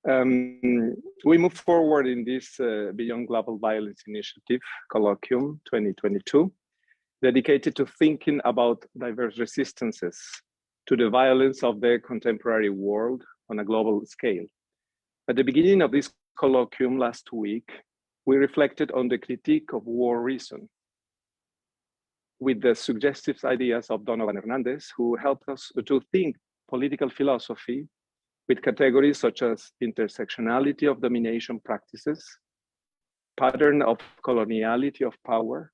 We move forward in this Beyond Global Violence Initiative Colloquium 2022, dedicated to thinking about diverse resistances to the violence of the contemporary world on a global scale. At the beginning of this colloquium last week, we reflected on the critique of war reason with the suggestive ideas of Donovan Hernandez, who helped us to think political philosophy with categories such as intersectionality of domination practices, pattern of coloniality of power,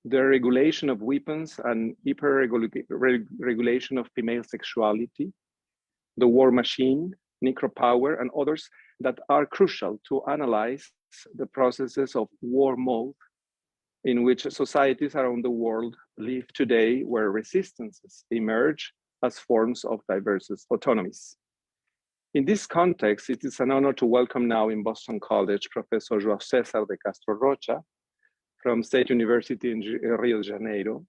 the regulation of weapons and hyper-regulation of female sexuality, the war machine, necropower, and others that are crucial to analyze the processes of war mode in which societies around the world live today, where resistances emerge as forms of diverse autonomies. In this context, it is an honor to welcome now in Boston College, Professor João Cesar de Castro Rocha from State University in Rio de Janeiro.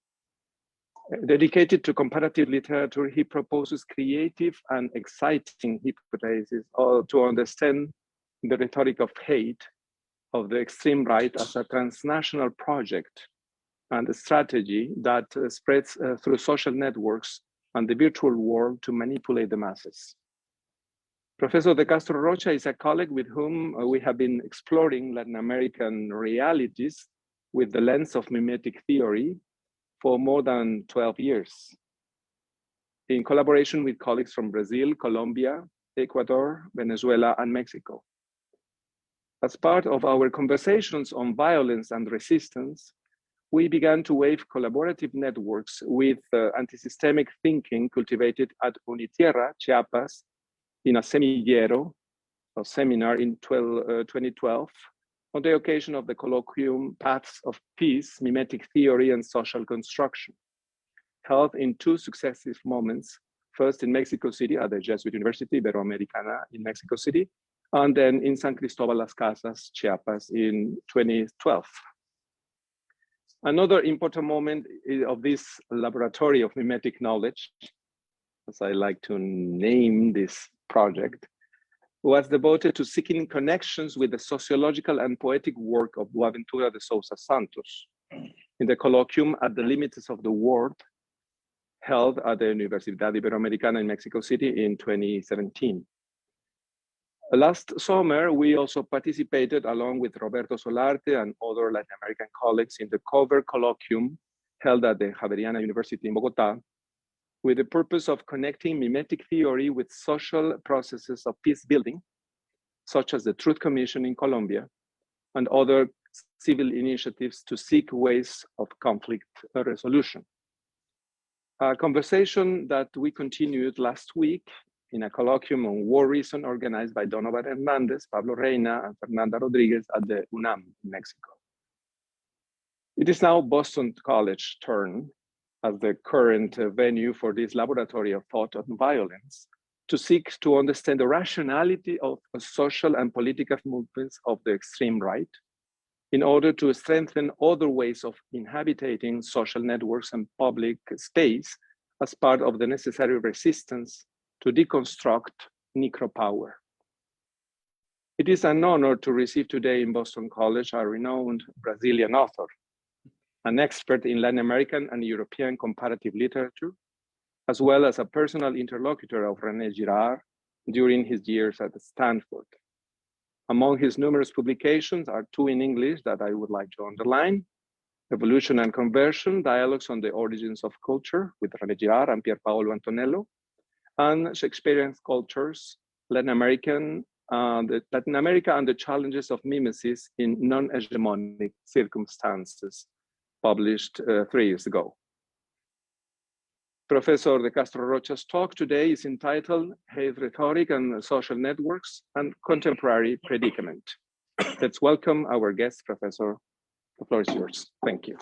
Dedicated to comparative literature, he proposes creative and exciting hypotheses to understand the rhetoric of hate of the extreme right as a transnational project and a strategy that spreads through social networks and the virtual world to manipulate the masses. Professor de Castro Rocha is a colleague with whom we have been exploring Latin American realities with the lens of mimetic theory for more than 12 years, in collaboration with colleagues from Brazil, Colombia, Ecuador, Venezuela, and Mexico. As part of our conversations on violence and resistance, we began to wave collaborative networks with anti-systemic thinking cultivated at Unitierra, Chiapas, in a semillero, a seminar in 2012, on the occasion of the colloquium Paths of Peace, Mimetic Theory and Social Construction, held in two successive moments, first in Mexico City at the Jesuit University, Iberoamericana in Mexico City, and then in San Cristobal Las Casas, Chiapas in 2012. Another important moment of this laboratory of mimetic knowledge, as I like to name this project, was devoted to seeking connections with the sociological and poetic work of Boaventura de Sousa Santos in the colloquium At the Limits of the World, held at the Universidade Iberoamericana in Mexico City in 2017. Last summer, we also participated along with Roberto Solarte and other Latin American colleagues in the cover colloquium held at the Javeriana University in Bogota, with the purpose of connecting mimetic theory with social processes of peace building, such as the Truth Commission in Colombia, and other civil initiatives to seek ways of conflict resolution. A conversation that we continued last week in a colloquium on war reason organized by Donovan Hernandez, Pablo Reina, and Fernanda Rodriguez at the UNAM in Mexico. It is now Boston College turn as the current venue for this laboratory of thought on violence to seek to understand the rationality of social and political movements of the extreme right in order to strengthen other ways of inhabiting social networks and public space as part of the necessary resistance to deconstruct necropower. It is an honor to receive today in Boston College a renowned Brazilian author, an expert in Latin American and European comparative literature, as well as a personal interlocutor of René Girard during his years at Stanford. Among his numerous publications are two in English that I would like to underline: Evolution and Conversion, Dialogues on the Origins of Culture with René Girard and Pier Paolo Antonello, and Shakespearean Cultures, Latin America and the Challenges of Mimesis in Non-Hegemonic Circumstances, published 3 years ago. Professor de Castro Rocha's talk today is entitled Hate Rhetoric and Social Networks and Contemporary Predicament. Let's welcome our guest, Professor. The floor is yours. Thank you.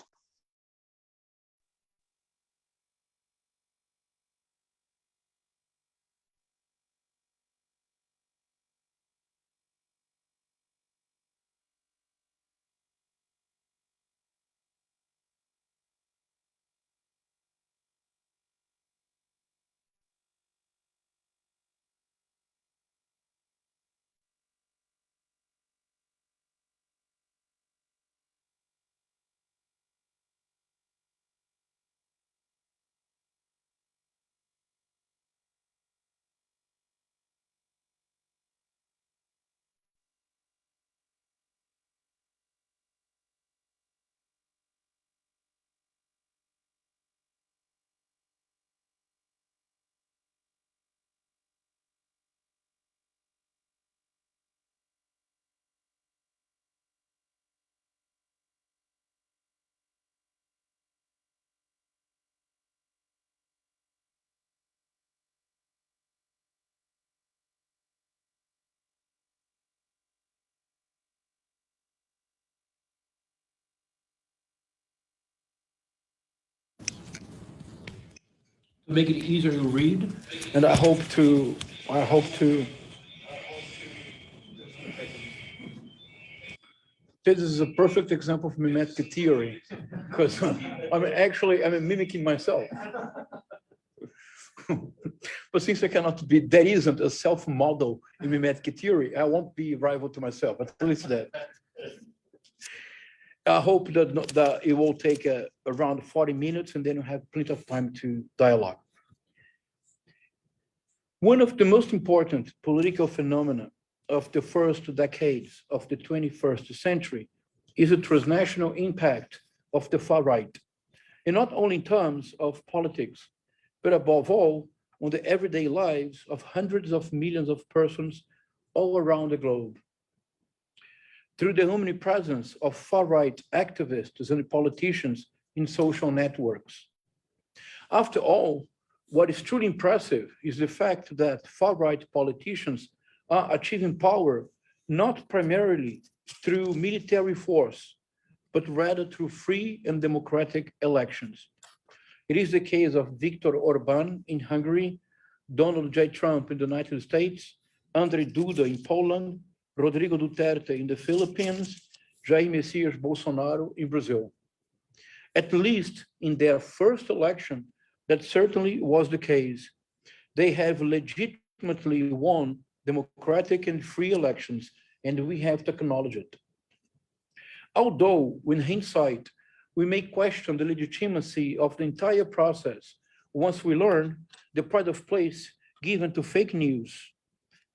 To make it easier to read, and I hope to. This is a perfect example of mimetic theory, because I'm mimicking myself. But since there isn't a self-model in mimetic theory, I won't be rival to myself, at least that. I hope that it will take around 40 minutes, and then we'll have plenty of time to dialogue. One of the most important political phenomena of the first decades of the 21st century is the transnational impact of the far right, and not only in terms of politics, but above all, on the everyday lives of hundreds of millions of persons all around the globe. Through the omnipresence of far-right activists and politicians in social networks. After all, what is truly impressive is the fact that far-right politicians are achieving power not primarily through military force, but rather through free and democratic elections. It is the case of Viktor Orbán in Hungary, Donald J. Trump in the United States, Andrzej Duda in Poland, Rodrigo Duterte in the Philippines, Jair Messias Bolsonaro in Brazil. At least in their first election, that certainly was the case. They have legitimately won democratic and free elections, and we have to acknowledge it. Although, in hindsight, we may question the legitimacy of the entire process once we learn the pride of place given to fake news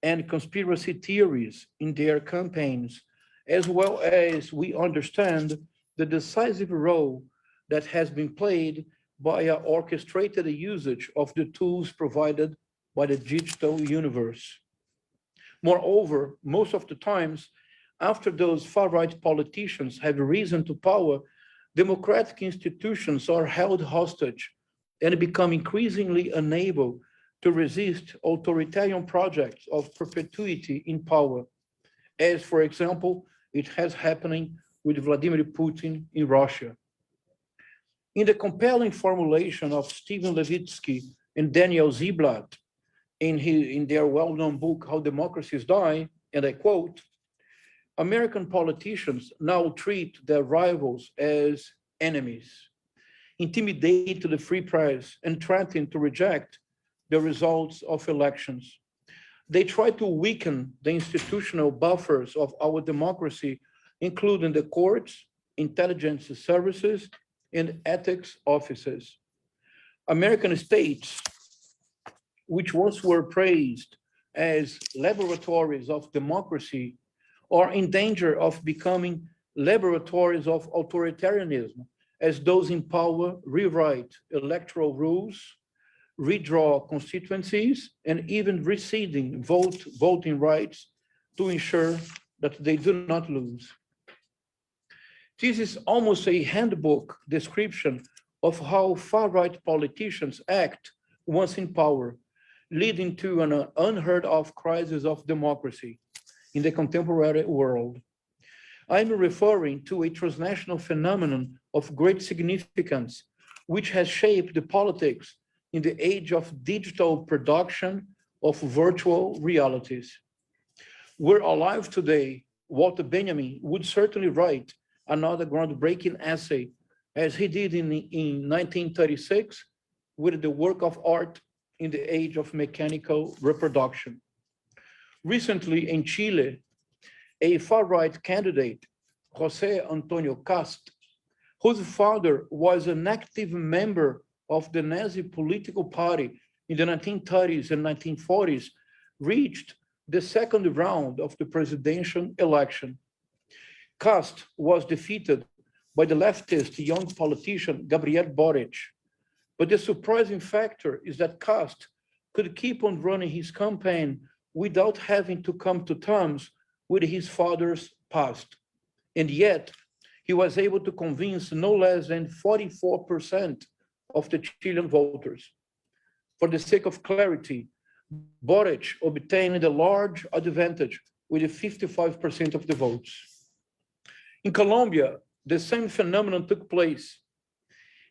and conspiracy theories in their campaigns, as well as we understand the decisive role that has been played by an orchestrated usage of the tools provided by the digital universe. Moreover, most of the times, after those far-right politicians have risen to power, democratic institutions are held hostage and become increasingly unable to resist authoritarian projects of perpetuity in power, as, for example, it has happening with Vladimir Putin in Russia. In the compelling formulation of Stephen Levitsky and Daniel Ziblatt in their well-known book, How Democracies Die, and I quote, American politicians now treat their rivals as enemies, intimidate the free press, and threaten to reject the results of elections. They try to weaken the institutional buffers of our democracy, including the courts, intelligence services, and ethics offices. American states, which once were praised as laboratories of democracy, are in danger of becoming laboratories of authoritarianism, as those in power rewrite electoral rules, redraw constituencies, and even receding voting rights to ensure that they do not lose. This is almost a handbook description of how far-right politicians act once in power, leading to an unheard of crisis of democracy in the contemporary world. I'm referring to a transnational phenomenon of great significance, which has shaped the politics in the age of digital production of virtual realities. We're alive today, Walter Benjamin would certainly write another groundbreaking essay, as he did in 1936 with the work of art in the age of mechanical reproduction. Recently in Chile, a far-right candidate, José Antonio Castro, whose father was an active member of the Nazi political party in the 1930s and 1940s, reached the second round of the presidential election. Castro was defeated by the leftist young politician Gabriel Boric. But the surprising factor is that Castro could keep on running his campaign without having to come to terms with his father's past. And yet, he was able to convince no less than 44% of the Chilean voters. For the sake of clarity, Boric obtained a large advantage with 55% of the votes. In Colombia, the same phenomenon took place.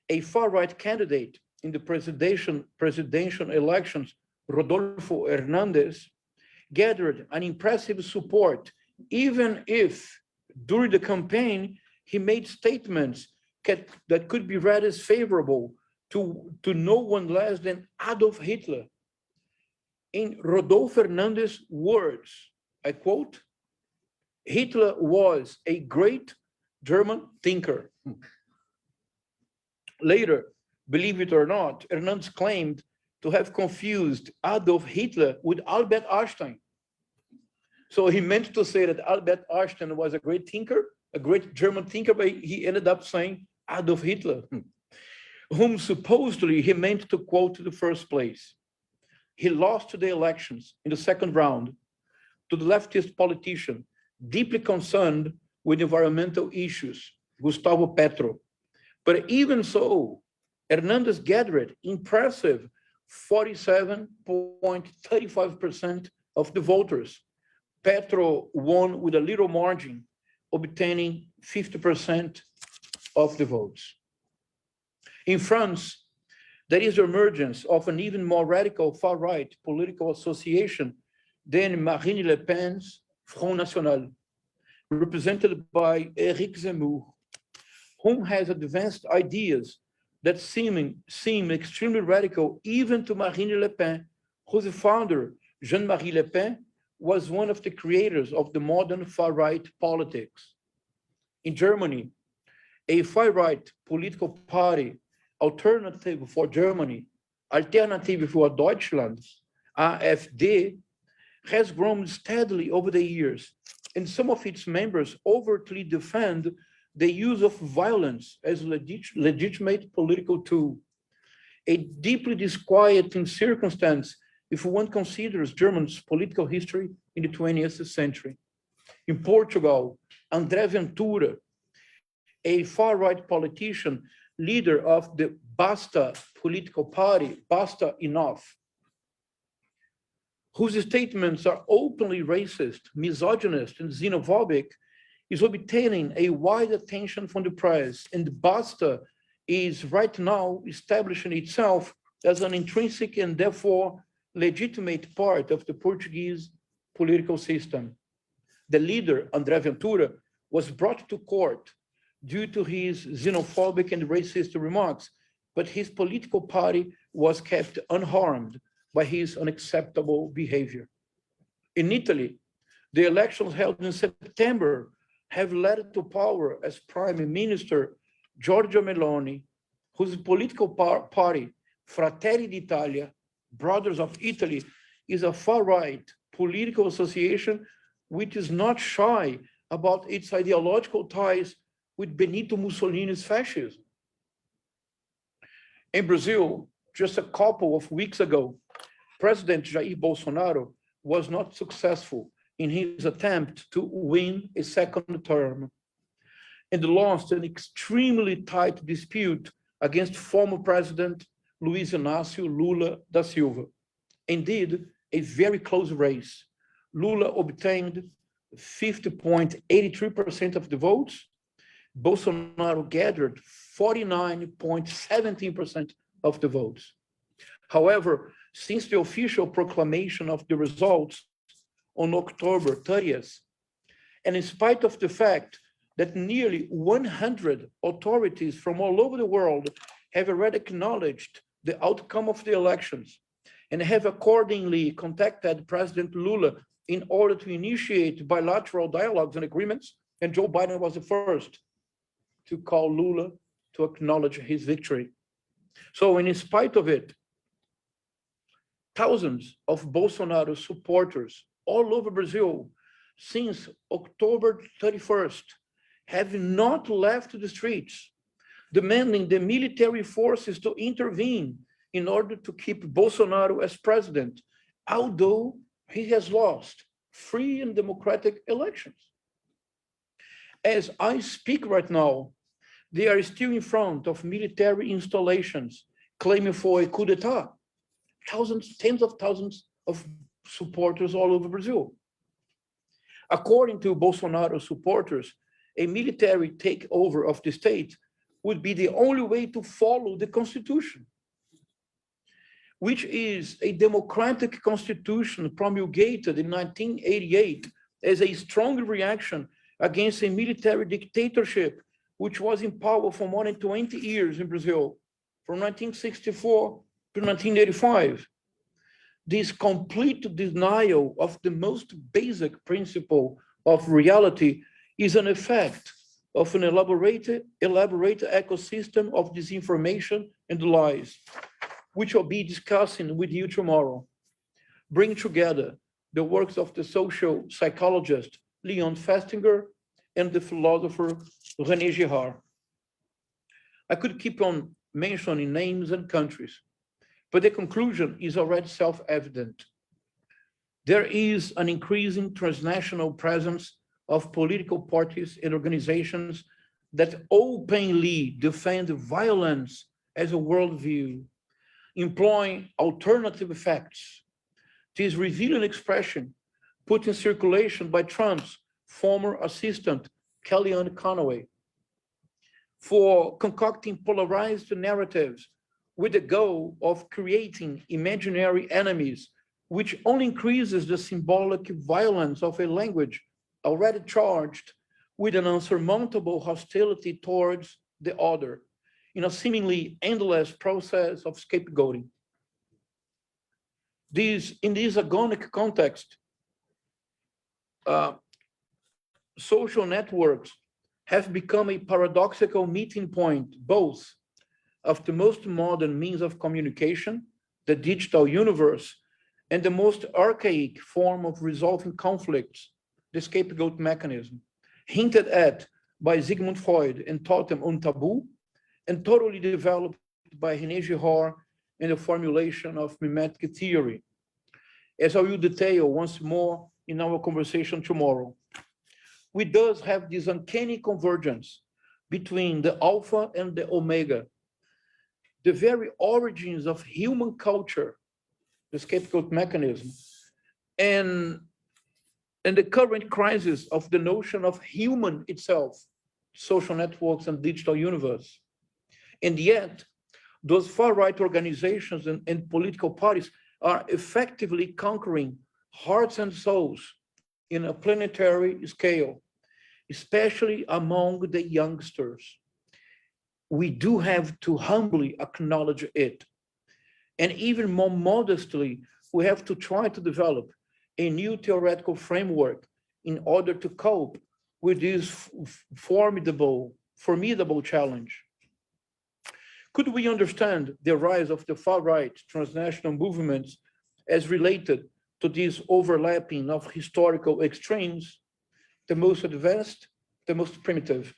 A far-right candidate, in the presidential elections, Rodolfo Hernandez, gathered an impressive support, even if during the campaign, he made statements that could be read as favorable to no one less than Adolf Hitler. In Rodolfo Hernandez's words, I quote, "Hitler was a great German thinker." Later, believe it or not, Hernandez claimed to have confused Adolf Hitler with Albert Einstein. So he meant to say that Albert Einstein was a great thinker, a great German thinker, but he ended up saying Adolf Hitler, whom supposedly he meant to quote in the first place. He lost the elections in the second round to the leftist politician, deeply concerned with environmental issues, Gustavo Petro. But even so, Hernandez gathered impressive 47.35% of the voters. Petro won with a little margin, obtaining 50% of the votes. In France, there is the emergence of an even more radical far-right political association than Marine Le Pen's Front National, represented by Éric Zemmour, whom has advanced ideas that seem extremely radical even to Marine Le Pen, whose founder, Jean-Marie Le Pen, was one of the creators of the modern far-right politics. In Germany, a far-right political party, Alternative for Germany, Alternative für Deutschland, AfD, has grown steadily over the years, and some of its members overtly defend the use of violence as a legitimate political tool. A deeply disquieting circumstance if one considers Germany's political history in the 20th century. In Portugal, André Ventura, a far-right politician, leader of the Basta political party, Basta Enough, whose statements are openly racist, misogynist, and xenophobic, is obtaining a wide attention from the press, and Basta is right now establishing itself as an intrinsic and therefore legitimate part of the Portuguese political system. The leader, André Ventura, was brought to court due to his xenophobic and racist remarks, but his political party was kept unharmed by his unacceptable behavior. In Italy, the elections held in September have led to power as Prime Minister Giorgia Meloni, whose political party, Fratelli d'Italia, Brothers of Italy, is a far-right political association which is not shy about its ideological ties with Benito Mussolini's fascism. In Brazil, just a couple of weeks ago, President Jair Bolsonaro was not successful in his attempt to win a second term and lost an extremely tight dispute against former President Luiz Inácio Lula da Silva. Indeed, a very close race. Lula obtained 50.83% of the votes. Bolsonaro gathered 49.17% of the votes. However, since the official proclamation of the results on October 30th, and in spite of the fact that nearly 100 authorities from all over the world have already acknowledged the outcome of the elections and have accordingly contacted President Lula in order to initiate bilateral dialogues and agreements, and Joe Biden was the first to call Lula to acknowledge his victory. So in spite of it, thousands of Bolsonaro supporters all over Brazil since October 31st have not left the streets, demanding the military forces to intervene in order to keep Bolsonaro as president, although he has lost free and democratic elections. As I speak right now, they are still in front of military installations claiming for a coup d'etat. Thousands, tens of thousands of supporters all over Brazil. According to Bolsonaro supporters, a military takeover of the state would be the only way to follow the constitution. which is a democratic constitution promulgated in 1988 as a strong reaction against a military dictatorship, which was in power for more than 20 years in Brazil, from 1964 to 1985. This complete denial of the most basic principle of reality is an effect of an elaborate ecosystem of disinformation and lies, which I'll be discussing with you tomorrow. Bring together the works of the social psychologist Leon Festinger and the philosopher René Girard. I could keep on mentioning names and countries, but the conclusion is already self-evident. There is an increasing transnational presence of political parties and organizations that openly defend violence as a worldview, employing alternative facts. This revealing expression put in circulation by Trump's former assistant, Kellyanne Conway, for concocting polarized narratives with the goal of creating imaginary enemies, which only increases the symbolic violence of a language already charged with an unsurmountable hostility towards the other, in a seemingly endless process of scapegoating. In this agonic context, social networks have become a paradoxical meeting point, both of the most modern means of communication, the digital universe, and the most archaic form of resolving conflicts, the scapegoat mechanism, hinted at by Sigmund Freud and Totem und Tabu, and totally developed by René Girard in the formulation of mimetic theory, as I will detail once more in our conversation tomorrow. We thus have this uncanny convergence between the alpha and the omega, the very origins of human culture, the scapegoat mechanism, and the current crisis of the notion of human itself, social networks and digital universe. And yet, those far-right organizations and political parties are effectively conquering hearts and souls in a planetary scale, especially among the youngsters. We do have to humbly acknowledge it. And even more modestly, we have to try to develop a new theoretical framework in order to cope with this formidable challenge. Could we understand the rise of the far-right transnational movements as related to this overlapping of historical extremes, the most advanced, the most primitive,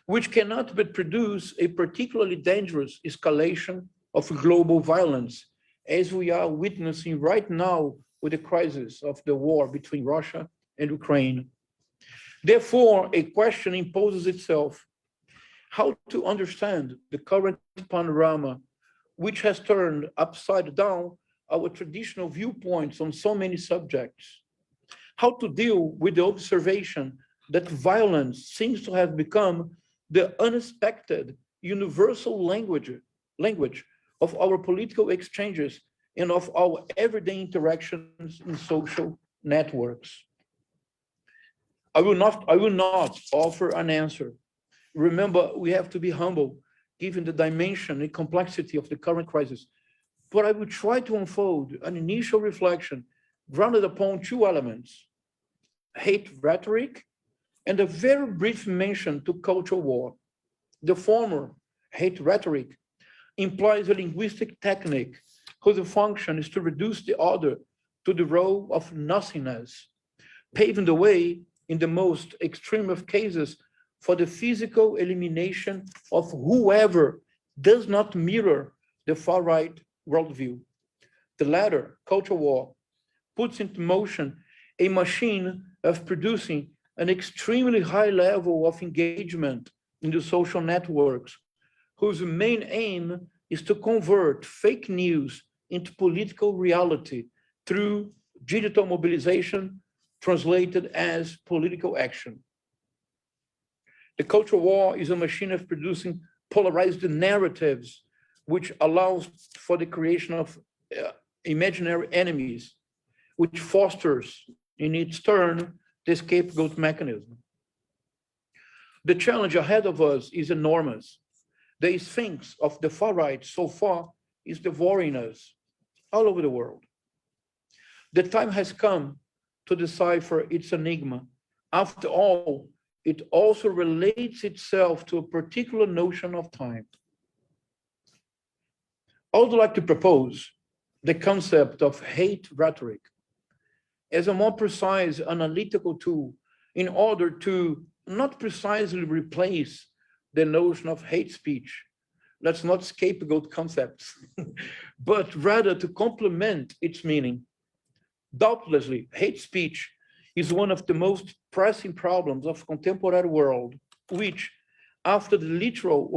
which cannot but produce a particularly dangerous escalation of global violence, as we are witnessing right now with the crisis of the war between Russia and Ukraine. Therefore, a question imposes itself: how to understand the current panorama, which has turned upside down our traditional viewpoints on so many subjects? How to deal with the observation that violence seems to have become the unexpected universal language of our political exchanges and of our everyday interactions in social networks. I will not offer an answer. Remember, we have to be humble, given the dimension and complexity of the current crisis. But I will try to unfold an initial reflection grounded upon two elements: hate rhetoric and a very brief mention to cultural war. The former, hate rhetoric, implies a linguistic technique whose function is to reduce the other to the role of nothingness, paving the way, in the most extreme of cases, for the physical elimination of whoever does not mirror the far-right worldview. The latter, culture war, puts into motion a machine of producing an extremely high level of engagement in the social networks, whose main aim is to convert fake news into political reality through digital mobilization, translated as political action. The cultural war is a machine of producing polarized narratives which allows for the creation of imaginary enemies, which fosters in its turn the scapegoat mechanism. The challenge ahead of us is enormous. The sphinx of the far right so far is devouring us all over the world. The time has come to decipher its enigma. After all, it also relates itself to a particular notion of time. I would like to propose the concept of hate rhetoric as a more precise analytical tool in order to not precisely replace the notion of hate speech. Let's not scapegoat concepts, but rather to complement its meaning. Doubtlessly, hate speech is one of the most pressing problems of contemporary world, which, after the literal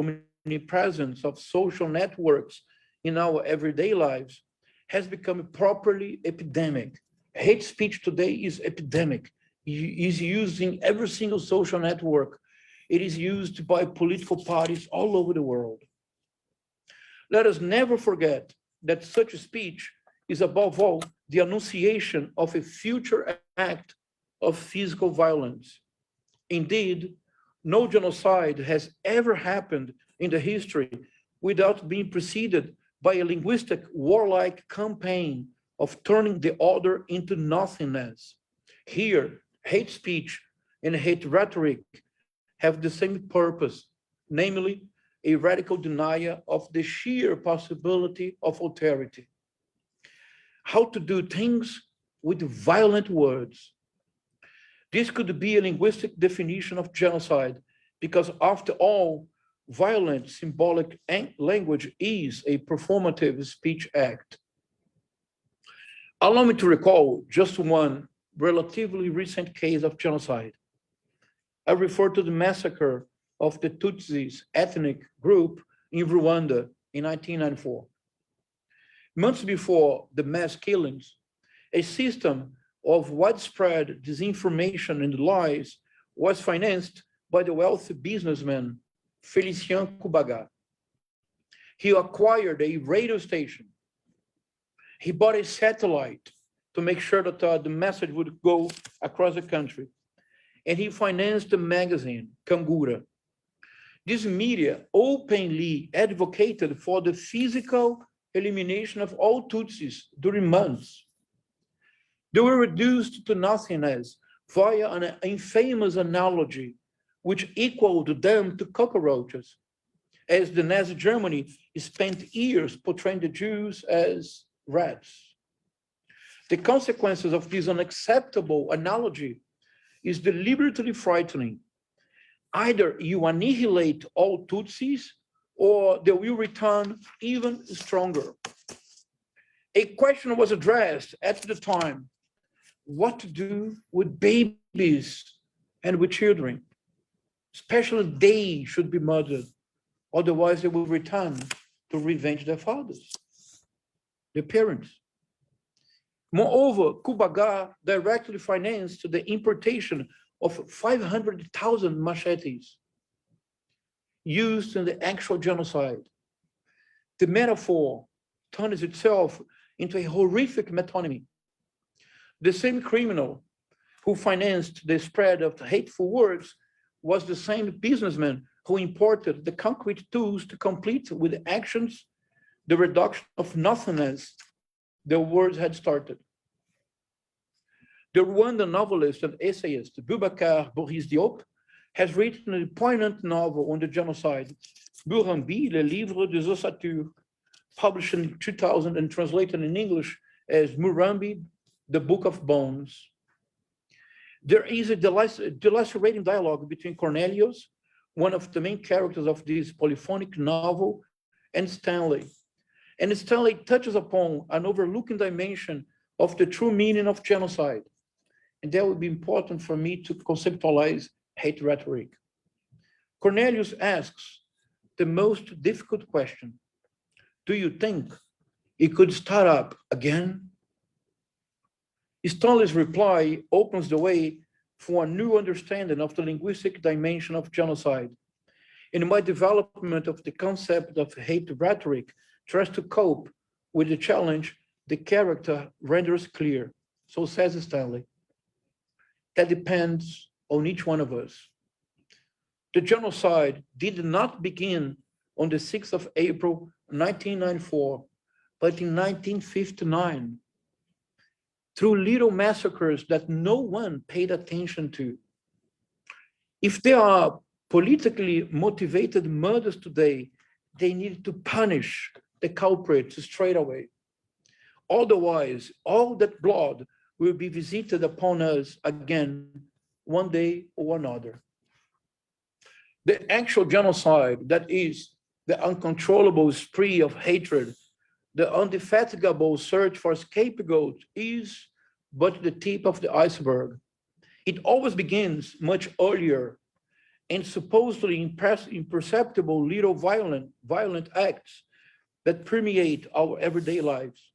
omnipresence of social networks in our everyday lives, has become properly epidemic. Hate speech today is epidemic. It is used in every single social network. It is used by political parties all over the world. Let us never forget that such a speech is above all the annunciation of a future act of physical violence. Indeed, no genocide has ever happened in the history without being preceded by a linguistic warlike campaign of turning the other into nothingness. Here, hate speech and hate rhetoric have the same purpose, namely a radical denial of the sheer possibility of authority. How to do things with violent words. This could be a linguistic definition of genocide, because after all, violent symbolic language is a performative speech act. Allow me to recall just one relatively recent case of genocide. I refer to the massacre of the Tutsis ethnic group in Rwanda in 1994. Months before the mass killings, a system of widespread disinformation and lies was financed by the wealthy businessman Félicien Kubaga. He acquired a radio station. He bought a satellite to make sure that the message would go across the country. And he financed the magazine, Kangura. This media openly advocated for the physical elimination of all Tutsis during months. They were reduced to nothingness via an infamous analogy which equaled them to cockroaches, as the Nazi Germany spent years portraying the Jews as rats. The consequences of this unacceptable analogy is deliberately frightening. Either you annihilate all Tutsis, or they will return even stronger. A question was addressed at the time: what to do with babies and with children? Especially they should be murdered, otherwise they will return to revenge their fathers, their parents. Moreover, Kubaga directly financed the importation of 500,000 machetes used in the actual genocide. The metaphor turns itself into a horrific metonymy. The same criminal who financed the spread of hateful words was the same businessman who imported the concrete tools to complete with actions the reduction of nothingness the words had started. The Rwandan novelist and essayist Boubacar Boris Diop has written a poignant novel on the genocide, Burambi, le livre des ossatures, published in 2000 and translated in English as Murambi, the Book of Bones. There is a delacerating dialogue between Cornelius, one of the main characters of this polyphonic novel, and Stanley. And Stanley touches upon an overlooking dimension of the true meaning of genocide. And that would be important for me to conceptualize hate rhetoric. Cornelius asks the most difficult question: do you think it could start up again? Stanley's reply opens the way for a new understanding of the linguistic dimension of genocide. In my development of the concept of hate rhetoric, tries to cope with the challenge the character renders clear. So says Stanley. That depends on each one of us. The genocide did not begin on the 6th of April, 1994, but in 1959, through little massacres that no one paid attention to. If there are politically motivated murders today, they need to punish the culprits straight away. Otherwise, all that blood will be visited upon us again one day or another. The actual genocide, that is the uncontrollable spree of hatred, the indefatigable search for scapegoat, is but the tip of the iceberg. It always begins much earlier and supposedly imperceptible little violent acts that permeate our everyday lives.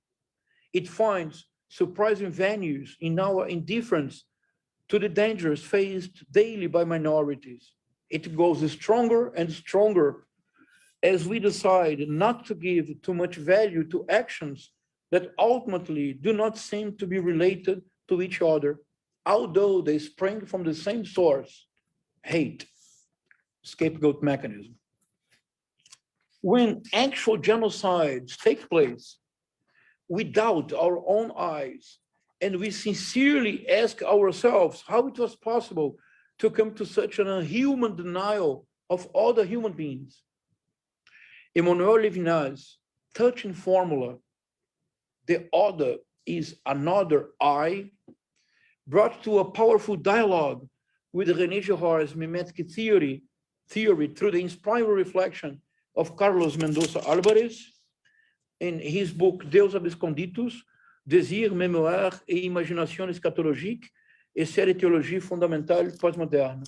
It finds surprising venues in our indifference to the dangers faced daily by minorities. It goes stronger and stronger as we decide not to give too much value to actions that ultimately do not seem to be related to each other, although they spring from the same source, hate, scapegoat mechanism. When actual genocides take place, we doubt our own eyes, and we sincerely ask ourselves how it was possible to come to such an unhuman denial of other human beings. Emmanuel Levinas's touching formula, the other is another I, brought to a powerful dialogue with René Girard's mimetic theory through the inspiring reflection of Carlos Mendoza Álvares in his book Deus Absconditus, Désir, Mémoire et Imagination Eschatologique, Essai de théologie fondamentale postmoderne,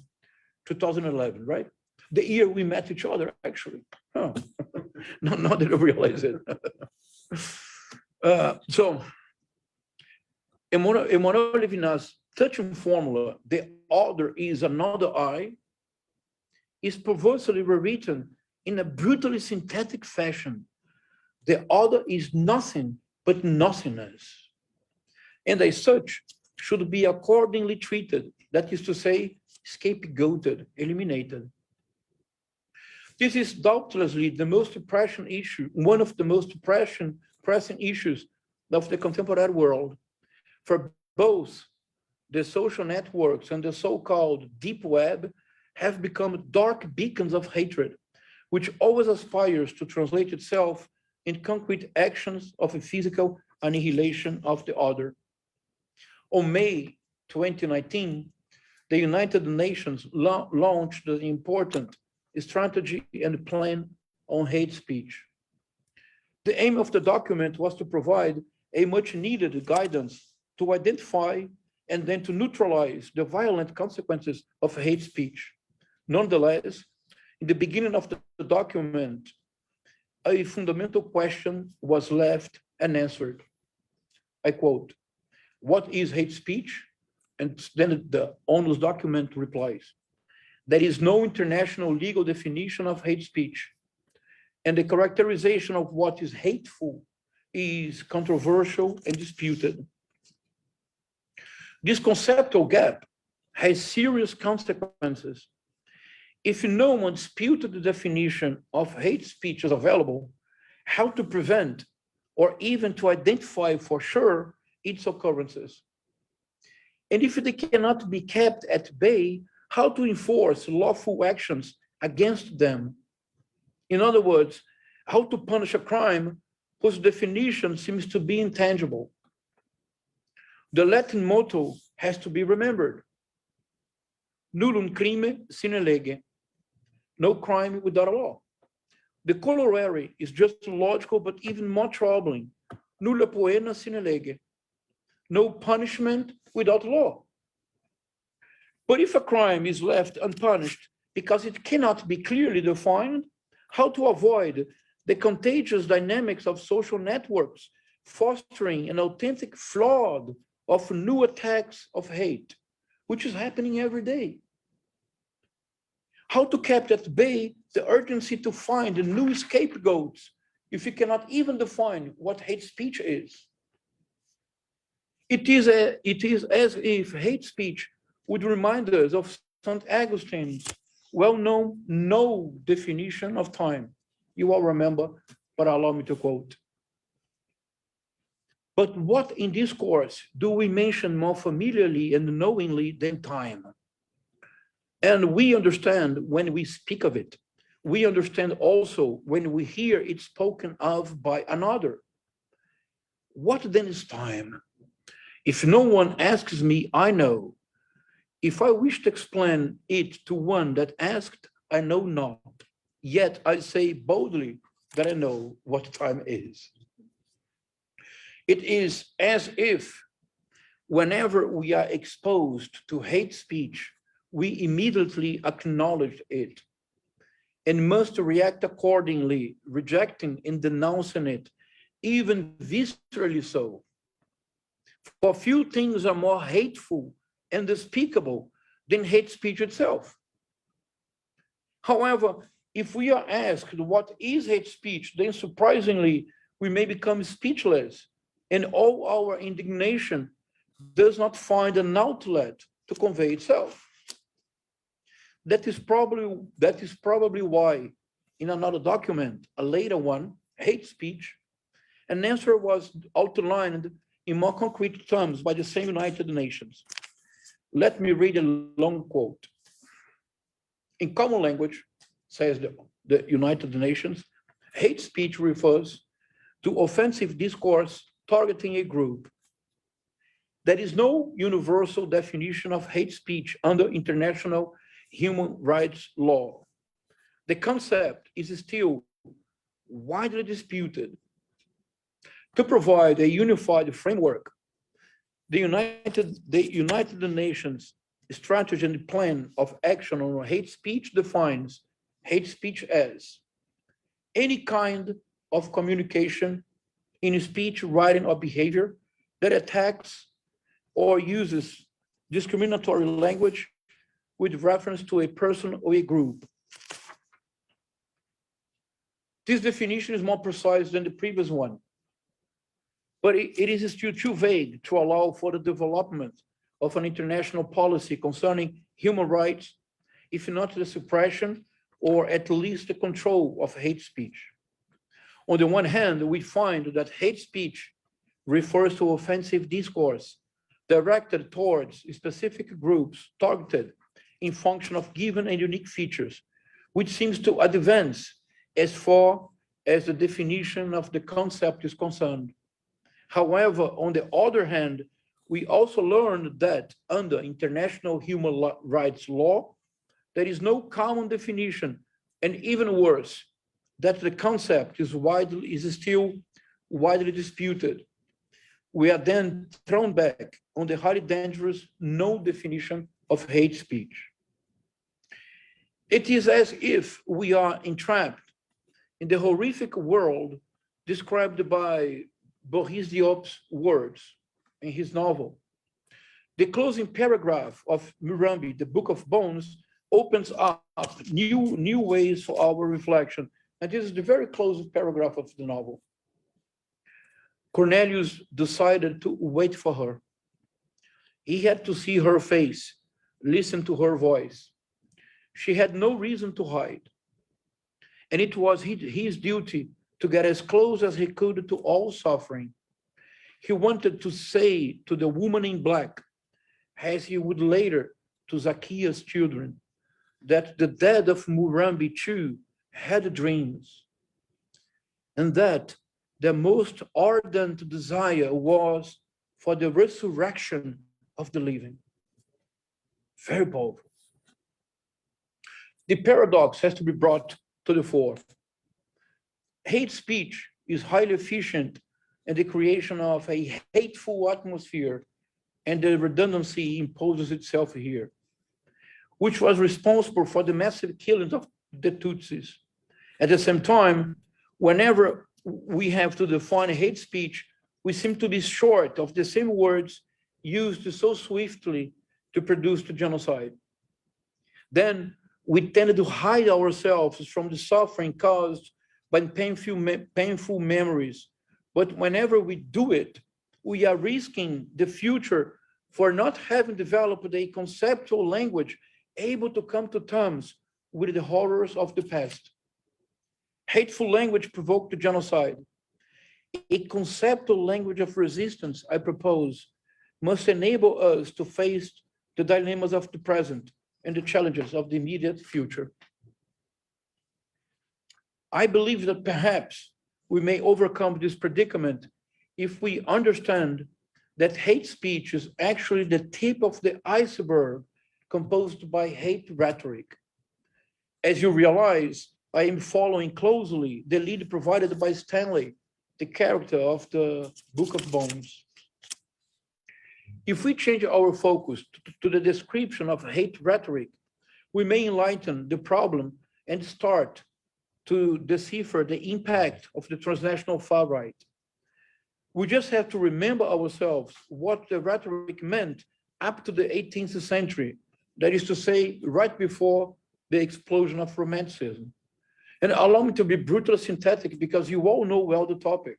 2011, right? The year we met each other, actually. Huh. No, not that I realize it. So, Emmanuel Levinas's touching formula, the other is another I, is perversely rewritten in a brutally synthetic fashion. The other is nothing but nothingness, and as such should be accordingly treated, that is to say, scapegoated, eliminated. This is doubtlessly the most pressing issue, one of the most pressing issues of the contemporary world. For both the social networks and the so-called deep web have become dark beacons of hatred, which always aspires to translate itself in concrete actions of a physical annihilation of the other. On May 2019, the United Nations launched the important strategy and plan on hate speech. The aim of the document was to provide a much needed guidance to identify and then to neutralize the violent consequences of hate speech. Nonetheless, in the beginning of the document, a fundamental question was left unanswered. I quote, "What is hate speech?" And then the onus document replies, "There is no international legal definition of hate speech, and the characterization of what is hateful is controversial and disputed." This conceptual gap has serious consequences. If no undisputed definition of hate speech is available, how to prevent or even to identify for sure its occurrences? And if they cannot be kept at bay, how to enforce lawful actions against them? In other words, how to punish a crime whose definition seems to be intangible? The Latin motto has to be remembered. Nullum crime sine lege. No crime without a law. The corollary is just logical, but even more troubling. Nulla poena sine lege. No punishment without law. But if a crime is left unpunished because it cannot be clearly defined, how to avoid the contagious dynamics of social networks fostering an authentic flood of new attacks of hate, which is happening every day? How to keep at bay the urgency to find the new scapegoats if you cannot even define what hate speech is? It is as if hate speech would remind us of St. Augustine's well-known no definition of time. You all remember, but allow me to quote. But what in discourse do we mention more familiarly and knowingly than time? And we understand when we speak of it. We understand also when we hear it spoken of by another. What then is time? If no one asks me, I know. If I wish to explain it to one that asked, I know not. Yet I say boldly that I know what time is. It is as if whenever we are exposed to hate speech, we immediately acknowledge it and must react accordingly, rejecting and denouncing it, even viscerally so. For few things are more hateful and despicable than hate speech itself. However, if we are asked what is hate speech, then surprisingly, we may become speechless, and all our indignation does not find an outlet to convey itself. That is probably why, in another document, a later one, hate speech, an answer was outlined in more concrete terms by the same United Nations. Let me read a long quote. In common language, says the United Nations, hate speech refers to offensive discourse targeting a group. There is no universal definition of hate speech under international human rights law. The concept is still widely disputed. To provide a unified framework, the United Nations Strategy and Plan of Action on Hate Speech defines hate speech as any kind of communication in speech, writing, or behavior that attacks or uses discriminatory language with reference to a person or a group. This definition is more precise than the previous one, but it is still too vague to allow for the development of an international policy concerning human rights, if not the suppression or at least the control of hate speech. On the one hand, we find that hate speech refers to offensive discourse directed towards specific groups targeted in function of given and unique features, which seems to advance as far as the definition of the concept is concerned. However, on the other hand, we also learned that under international human rights law, there is no common definition, and even worse, that the concept is still widely disputed. We are then thrown back on the highly dangerous no definition of hate speech. It is as if we are entrapped in the horrific world described by Boris Diop's words in his novel. The closing paragraph of Murambi, The Book of Bones, opens up new ways for our reflection. And this is the very closing paragraph of the novel. Cornelius decided to wait for her. He had to see her face, listen to her voice. She had no reason to hide. And it was his duty to get as close as he could to all suffering. He wanted to say to the woman in black, as he would later to Zacchaeus' children, that the dead of Murambi too had dreams, and that their most ardent desire was for the resurrection of the living. Very powerful. The paradox has to be brought to the fore. Hate speech is highly efficient in the creation of a hateful atmosphere, and the redundancy imposes itself here, which was responsible for the massive killings of the Tutsis. At the same time, whenever we have to define hate speech, we seem to be short of the same words used so swiftly to produce the genocide. Then, we tend to hide ourselves from the suffering caused by painful memories. But whenever we do it, we are risking the future for not having developed a conceptual language able to come to terms with the horrors of the past. Hateful language provoked the genocide. A conceptual language of resistance, I propose, must enable us to face the dilemmas of the present and the challenges of the immediate future. I believe that perhaps we may overcome this predicament if we understand that hate speech is actually the tip of the iceberg composed by hate rhetoric. As you realize, I am following closely the lead provided by Stanley, the character of the Book of Bones. If we change our focus to the description of hate rhetoric, we may enlighten the problem and start to decipher the impact of the transnational far right. We just have to remember ourselves what the rhetoric meant up to the 18th century, that is to say, right before the explosion of Romanticism. And allow me to be brutally synthetic because you all know well the topic.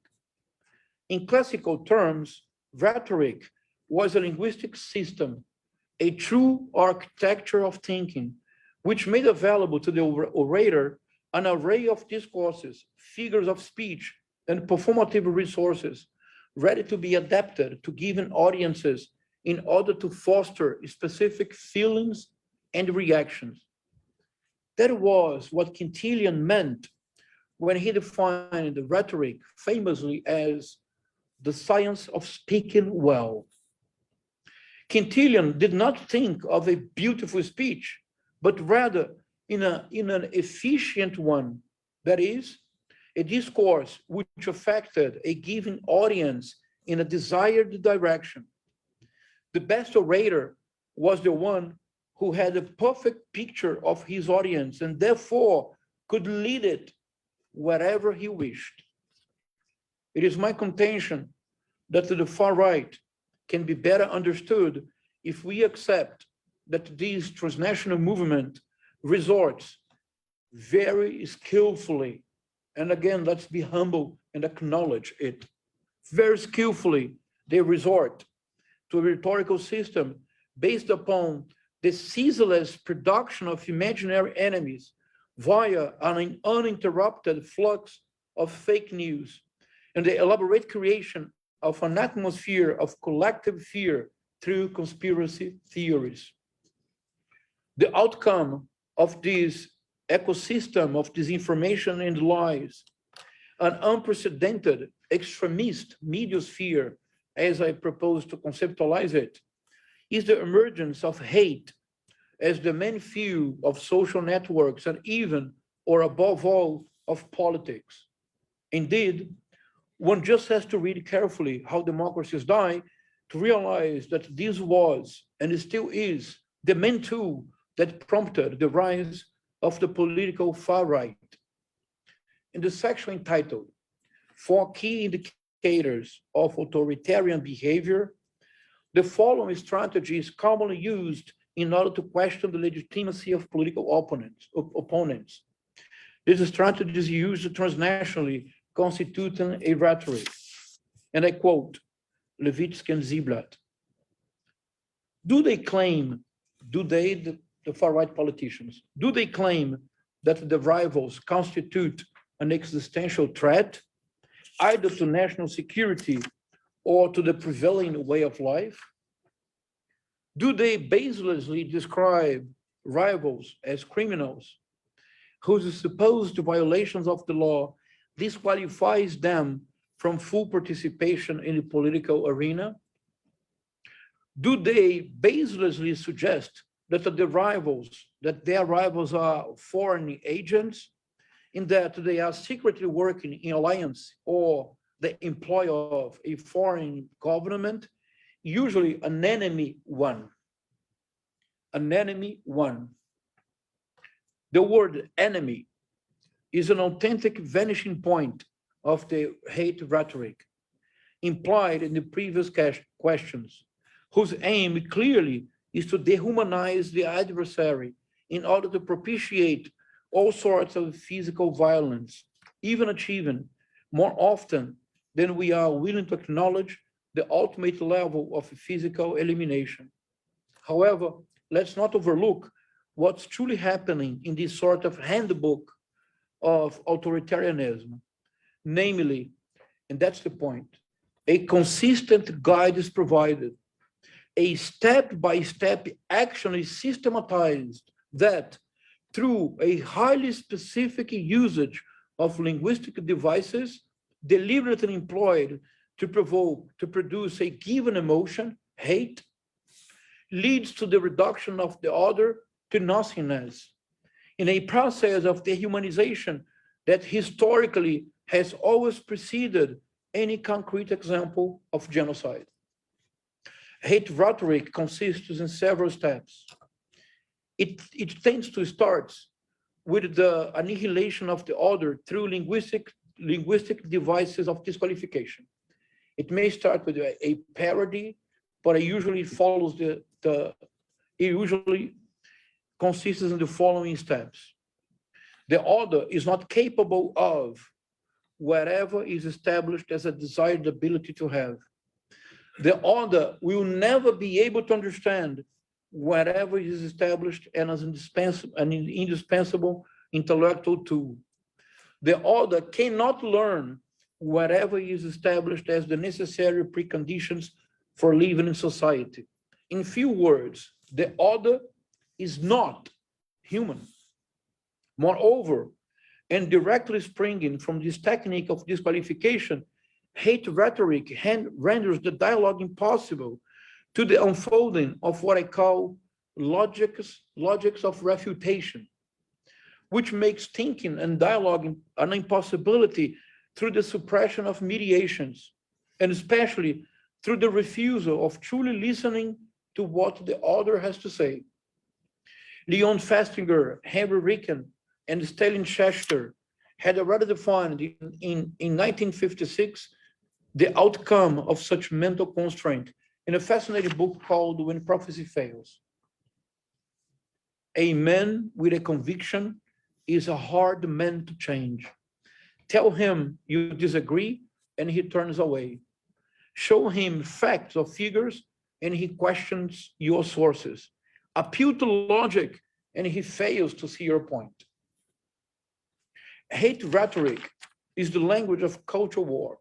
In classical terms, rhetoric was a linguistic system, a true architecture of thinking, which made available to the orator an array of discourses, figures of speech, and performative resources ready to be adapted to given audiences in order to foster specific feelings and reactions. That was what Quintilian meant when he defined rhetoric famously as the science of speaking well. Quintilian did not think of a beautiful speech, but rather in an efficient one, that is, a discourse which affected a given audience in a desired direction. The best orator was the one who had a perfect picture of his audience and therefore could lead it wherever he wished. It is my contention that the far right can be better understood if we accept that this transnational movement resorts very skillfully, and again, let's be humble and acknowledge it, very skillfully they resort to a rhetorical system based upon the ceaseless production of imaginary enemies via an uninterrupted flux of fake news and the elaborate creation of an atmosphere of collective fear through conspiracy theories. The outcome of this ecosystem of disinformation and lies, an unprecedented extremist mediosphere, as I propose to conceptualize it, is the emergence of hate as the main fuel of social networks and even, or above all, of politics. Indeed, one just has to read carefully How Democracies Die to realize that this was, and still is, the main tool that prompted the rise of the political far right. In the section entitled 4 Key Indicators of Authoritarian Behavior, the following strategy is commonly used in order to question the legitimacy of political opponents. This strategy is used transnationally, constituting a rhetoric. And I quote Levitsky and Ziblatt. The far-right politicians, do they claim that the rivals constitute an existential threat, either to national security or to the prevailing way of life? Do they baselessly describe rivals as criminals whose supposed violations of the law disqualifies them from full participation in the political arena? Do they baselessly suggest that their rivals are foreign agents, in that they are secretly working in alliance or the employ of a foreign government, usually an enemy one? An enemy one. The word enemy is an authentic vanishing point of the hate rhetoric implied in the previous questions, whose aim clearly is to dehumanize the adversary in order to propitiate all sorts of physical violence, even achieving more often than we are willing to acknowledge the ultimate level of physical elimination. However, let's not overlook what's truly happening in this sort of handbook of authoritarianism, namely, and that's the point, a consistent guide is provided, a step-by-step action is systematized that, through a highly specific usage of linguistic devices deliberately employed to produce a given emotion, hate, leads to the reduction of the other to nothingness, in a process of dehumanization that historically has always preceded any concrete example of genocide. Hate rhetoric consists in several steps. It tends to start with the annihilation of the other through linguistic devices of disqualification. It may start with a parody, but it usually follows it usually consists in the following steps. The other is not capable of whatever is established as a desired ability to have. The other will never be able to understand whatever is established as an indispensable intellectual tool. The other cannot learn whatever is established as the necessary preconditions for living in society. In few words, the other is not human. Moreover, and directly springing from this technique of disqualification, hate rhetoric renders the dialogue impossible to the unfolding of what I call logics of refutation, which makes thinking and dialogue an impossibility through the suppression of mediations, and especially through the refusal of truly listening to what the other has to say. Leon Festinger, Henry Ricken, and Stalin Chester had already defined in 1956 the outcome of such mental constraint in a fascinating book called When Prophecy Fails. A man with a conviction is a hard man to change. Tell him you disagree and he turns away. Show him facts or figures and he questions your sources. Appeal to logic and he fails to see your point. Hate rhetoric is the language of culture war.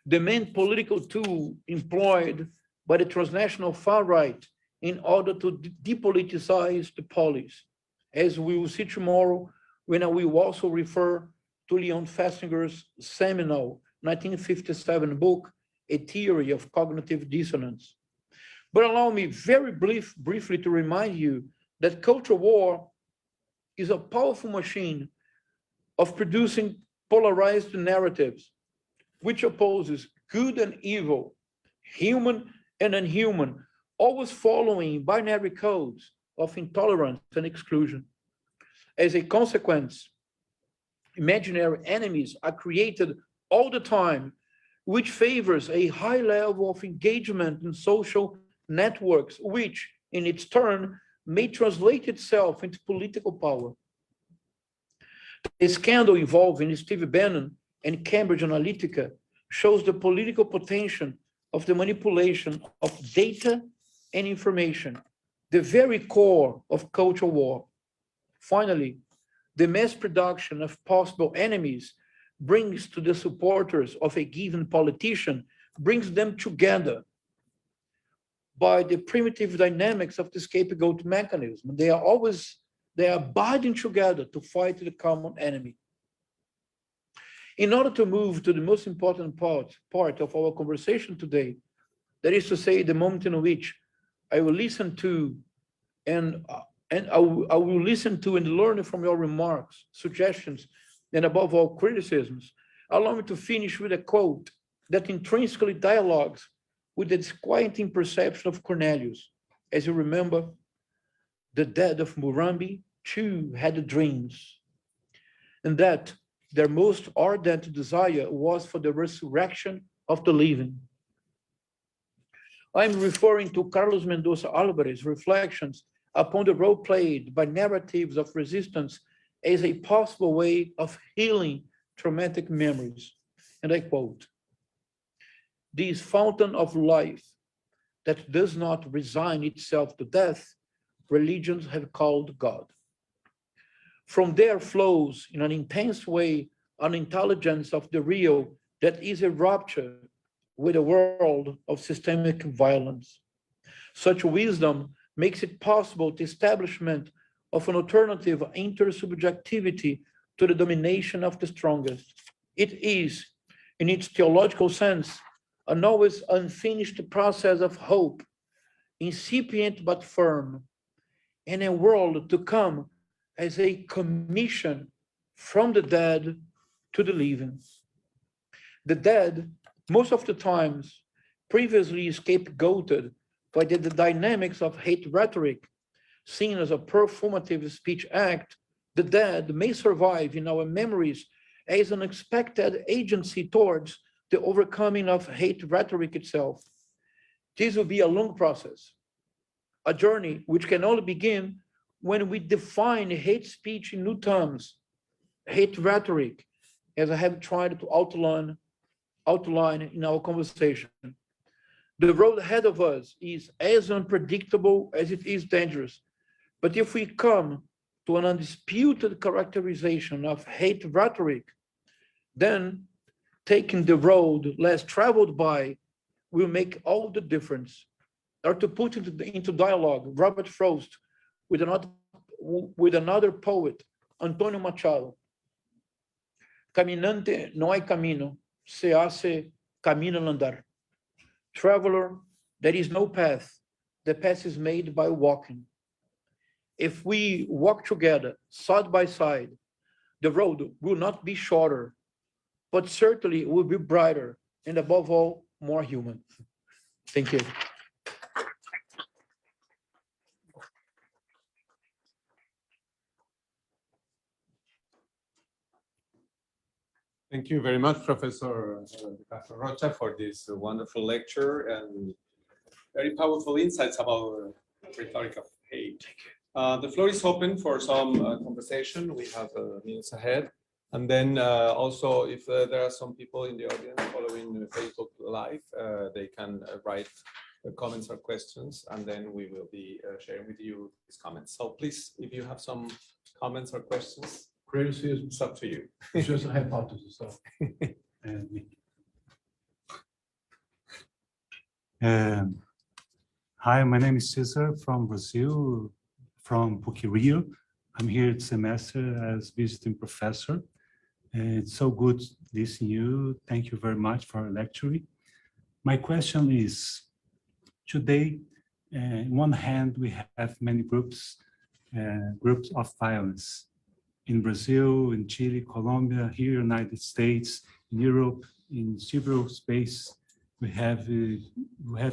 The main political tool employed by the transnational far right in order to depoliticize the polis, as we will see tomorrow when I will also refer to Leon Festinger's seminal 1957 book, A Theory of Cognitive Dissonance. But allow me very briefly to remind you that culture war is a powerful machine of producing polarized narratives, which opposes good and evil, human and unhuman, always following binary codes of intolerance and exclusion. As a consequence, imaginary enemies are created all the time, which favors a high level of engagement in social networks, which in its turn may translate itself into political power. The scandal involving Steve Bannon and Cambridge Analytica shows the political potential of the manipulation of data and information, the very core of cultural war. Finally, the mass production of possible enemies brings to the supporters of a given politician, brings them together by the primitive dynamics of the scapegoat mechanism. They are binding together to fight the common enemy. In order to move to the most important part of our conversation today, that is to say, the moment in which I will listen to and I will listen to and learn from your remarks, suggestions, and above all criticisms, allow me to finish with a quote that intrinsically dialogues with the disquieting perception of Cornelius. As you remember, the dead of Murambi too had dreams, and that their most ardent desire was for the resurrection of the living. I'm referring to Carlos Mendoza Alvarez' reflections upon the role played by narratives of resistance as a possible way of healing traumatic memories. And I quote, "This fountain of life that does not resign itself to death, religions have called God. From there flows in an intense way an intelligence of the real that is a rupture with a world of systemic violence. Such wisdom makes it possible the establishment of an alternative intersubjectivity to the domination of the strongest. It is, in its theological sense, an always unfinished process of hope, incipient but firm, and a world to come as a commission from the dead to the living. The dead, most of the times, previously scapegoated by the dynamics of hate rhetoric, seen as a performative speech act, the dead may survive in our memories as an expected agency towards the overcoming of hate rhetoric itself. This will be a long process, a journey which can only begin when we define hate speech in new terms, hate rhetoric, as I have tried to outline in our conversation. The road ahead of us is as unpredictable as it is dangerous. But if we come to an undisputed characterization of hate rhetoric, then taking the road less traveled by will make all the difference. Or to put into dialogue Robert Frost with another poet, Antonio Machado. Caminante no hay camino, se hace camino al andar. Traveler, there is no path. The path is made by walking. If we walk together, side by side, the road will not be shorter, but certainly will be brighter and above all, more human. Thank you. Thank you very much, Professor Castro Rocha, for this wonderful lecture and very powerful insights about rhetoric of hate. The floor is open for some conversation. We have minutes ahead. And then also, if there are some people in the audience following Facebook Live, they can write comments or questions, and then we will be sharing with you these comments. So please, if you have some comments or questions, Criticism. It's up to you. It's just a hypothesis. So. Hi, my name is Cesar from Brazil, from PUC Rio. I'm here this semester as visiting professor. It's so good listening to you. Thank you very much for lecturing. My question is, today, on one hand, we have many groups of violence. In Brazil, in Chile, Colombia, here, United States, in Europe, in several spaces, we have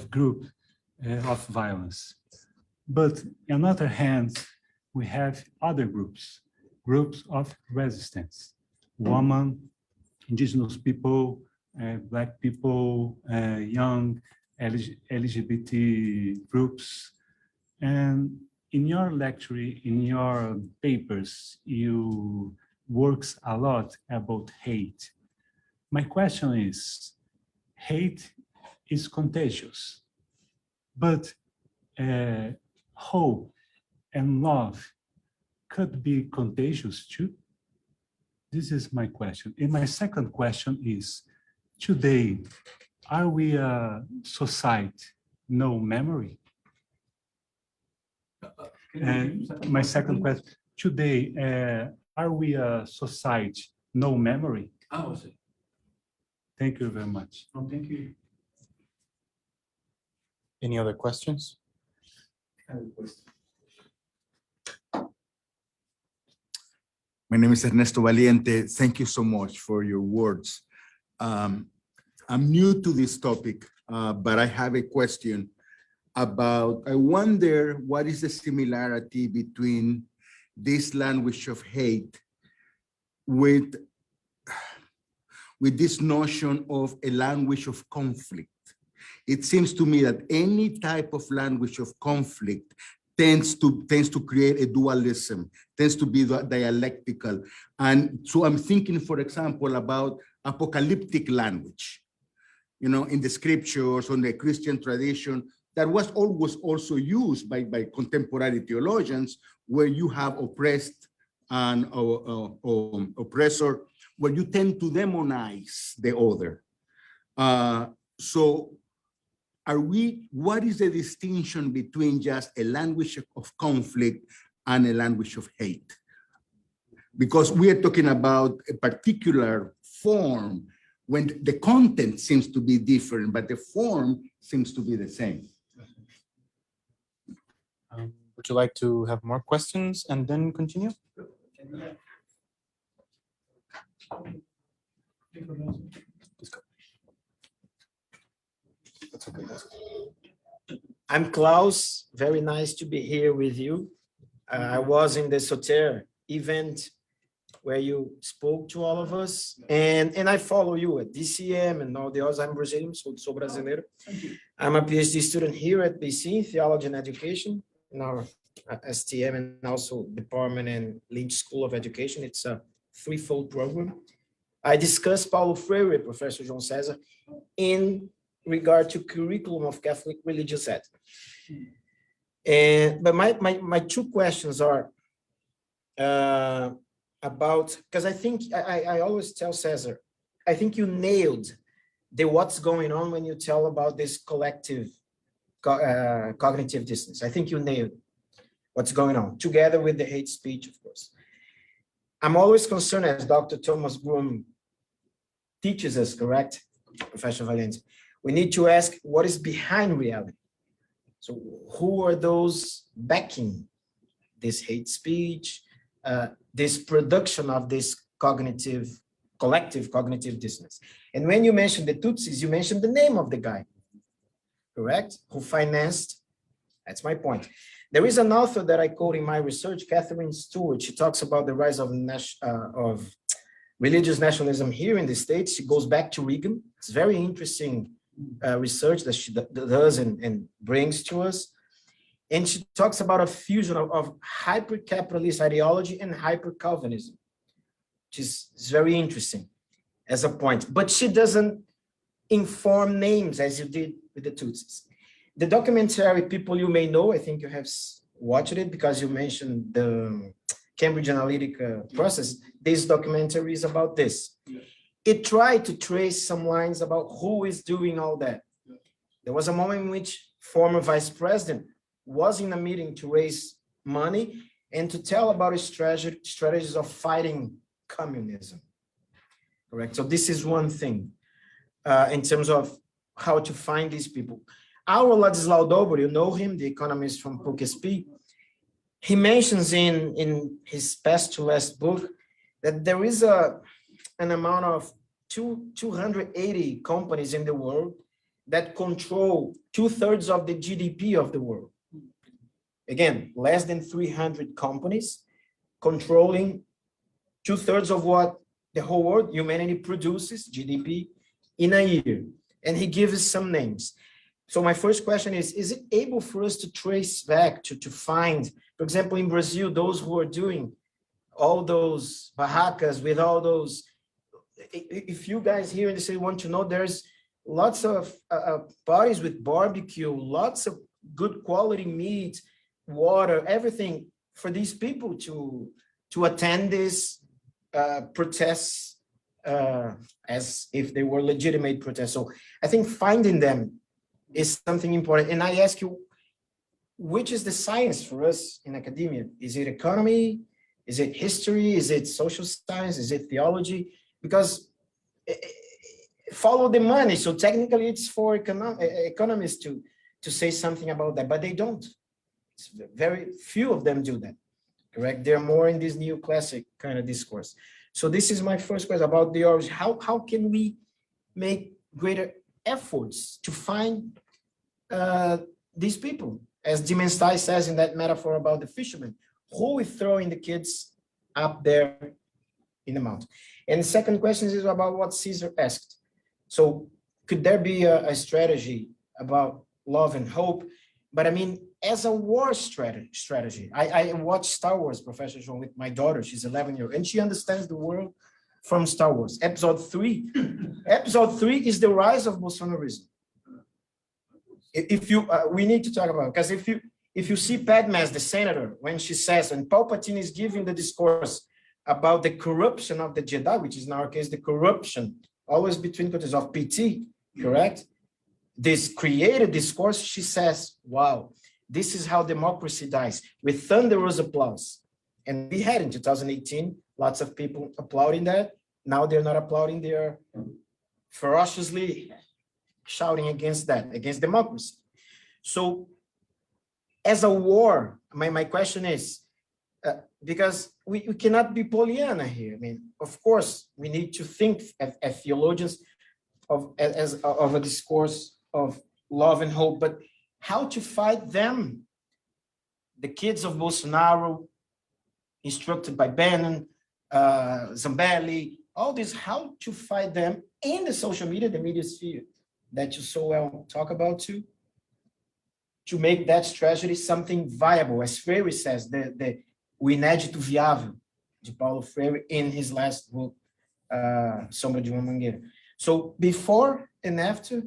group of violence. But on the other hand, we have other groups of resistance. Women, indigenous people, Black people, young LGBT groups. And in your lecture, in your papers, you works a lot about hate. My question is, hate is contagious, but hope and love could be contagious too? This is my question. And my second question is, today, are we a society no memory? And my second question, today, are we a society no memory? Ah, você. Thank you very much. No, thank you. Any other questions? My name is Ernesto Valiente. Thank you so much for your words. I'm new to this topic, but I have a question about, I wonder what is the similarity between this language of hate with this notion of a language of conflict. It seems to me that any type of language of conflict tends to create a dualism, tends to be dialectical. And so I'm thinking, for example, about apocalyptic language, you know, in the scriptures, on the Christian tradition, that was always also used by contemporary theologians, where you have oppressed and oppressor, where you tend to demonize the other. So what is the distinction between just a language of conflict and a language of hate? Because we are talking about a particular form when the content seems to be different, but the form seems to be the same. Would you like to have more questions and then continue? Please go. That's okay. I'm Klaus. Very nice to be here with you. I was in the Soter event where you spoke to all of us, and I follow you at DCM and all the others. I'm Brazilian, so brasileiro. I'm a PhD student here at BC in Theology and Education in our STM and also Department and Lynch School of Education. It's a threefold program. I discussed Paulo Freire, Professor João Cesar, in regard to curriculum of Catholic religious ethics. But my two questions are about, because I think I always tell Cesar, I think you nailed the what's going on when you tell about this collective cognitive dissonance. I think you nailed what's going on, together with the hate speech, of course. I'm always concerned, as Dr. Thomas Groom teaches us, correct, Professor Valente? We need to ask what is behind reality. So who are those backing this hate speech, this production of this collective cognitive dissonance? And when you mentioned the Tutsis, you mentioned the name of the guy, correct? Who financed, that's my point. There is an author that I quote in my research, Catherine Stewart. She talks about the rise of religious nationalism here in the States. She goes back to Reagan. It's very interesting research that she does and brings to us. And she talks about a fusion of hyper-capitalist ideology and hyper-Calvinism, which is very interesting as a point. But she doesn't inform names as you did with the Tutsis. The documentary People You May Know, I think you have watched it because you mentioned the Cambridge Analytica process. This documentary is about this. It tried to trace some lines about who is doing all that. There was a moment in which former vice president was in a meeting to raise money and to tell about his strategies of fighting communism. Correct. So this is one thing in terms of how to find these people. Our Ladislau Dobro, you know him, the economist from PUC-SP, he mentions in his Past to Last book that there is an amount of 280 companies in the world that control 2/3 of the GDP of the world. Again, less than 300 companies controlling 2/3 of what the whole world, humanity produces, GDP, in a year. And he gives some names. So my first question is it able for us to trace back, to find, for example, in Brazil, those who are doing all those barracas with all those, if you guys here in the city want to know, there's lots of parties with barbecue, lots of good quality meat, water, everything for these people to attend this protests as if they were legitimate protests. So I think finding them is something important. And I ask you, which is the science for us in academia? Is it economy? Is it history? Is it social science? Is it theology? Because follow the money. So technically it's for economists to say something about that, but they don't. It's very few of them do that, correct? They're more in this neoclassic kind of discourse. So this is my first question about the origin. How can we make greater efforts to find these people? As Dimenstein says in that metaphor about the fishermen, who is throwing the kids up there in the mountain? And the second question is about what Cesar asked. So could there be a strategy about love and hope? But I mean, as a war strategy. I watch Star Wars, Professor João, with my daughter. She's 11 years old, and she understands the world from Star Wars. Episode 3 is the rise of Bolsonarism. If you, we need to talk about it, because if you see Padme as the senator, when she says, and Palpatine is giving the discourse about the corruption of the Jedi, which is in our case, the corruption, always between countries of PT, correct? This created discourse, she says, wow, this is how democracy dies, with thunderous applause. And we had in 2018, lots of people applauding that. Now they're not applauding, they're ferociously shouting against that, against democracy. So as a war, my question is, because we cannot be Pollyanna here. I mean, of course, we need to think as theologians of a discourse of love and hope, but how to fight them? The kids of Bolsonaro, instructed by Bannon, Zambelli, all this, how to fight them in the social media, the media sphere that you so well talk about too, to make that strategy something viable, as Freire says, o inédito viável, de Paulo Freire, in his last book, Sombra de uma Mangueira. So before and after,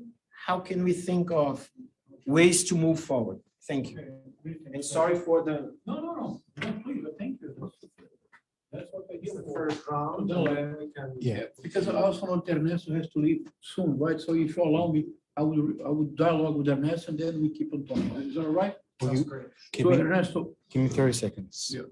how can we think of ways to move forward? Thank you. And sorry for the... No, please, thank you. That's what I did The for. first round, No, then we can. Yeah, because I also know Ernesto has to leave soon, right? So if you allow me, I would dialogue with Ernesto and then we keep on talking. Is that all right? Sounds great. Give So me, Ernesto, give me 30 seconds. Yeah.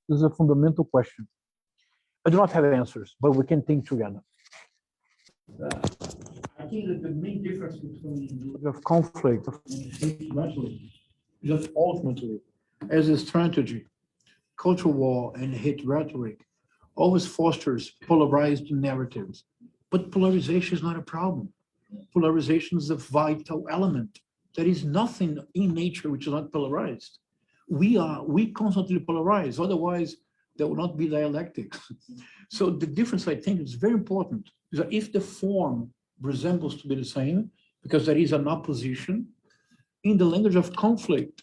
this is a fundamental question. I do not have answers, but we can think together. I think that the main difference between of conflict just ultimately, as a strategy, cultural war and hate rhetoric always fosters polarized narratives. But polarization is not a problem. Polarization is a vital element. There is nothing in nature which is not polarized. We constantly polarize, otherwise there will not be dialectics. So the difference, I think, is very important, is that if the form resembles to be the same, because there is an opposition, in the language of conflict,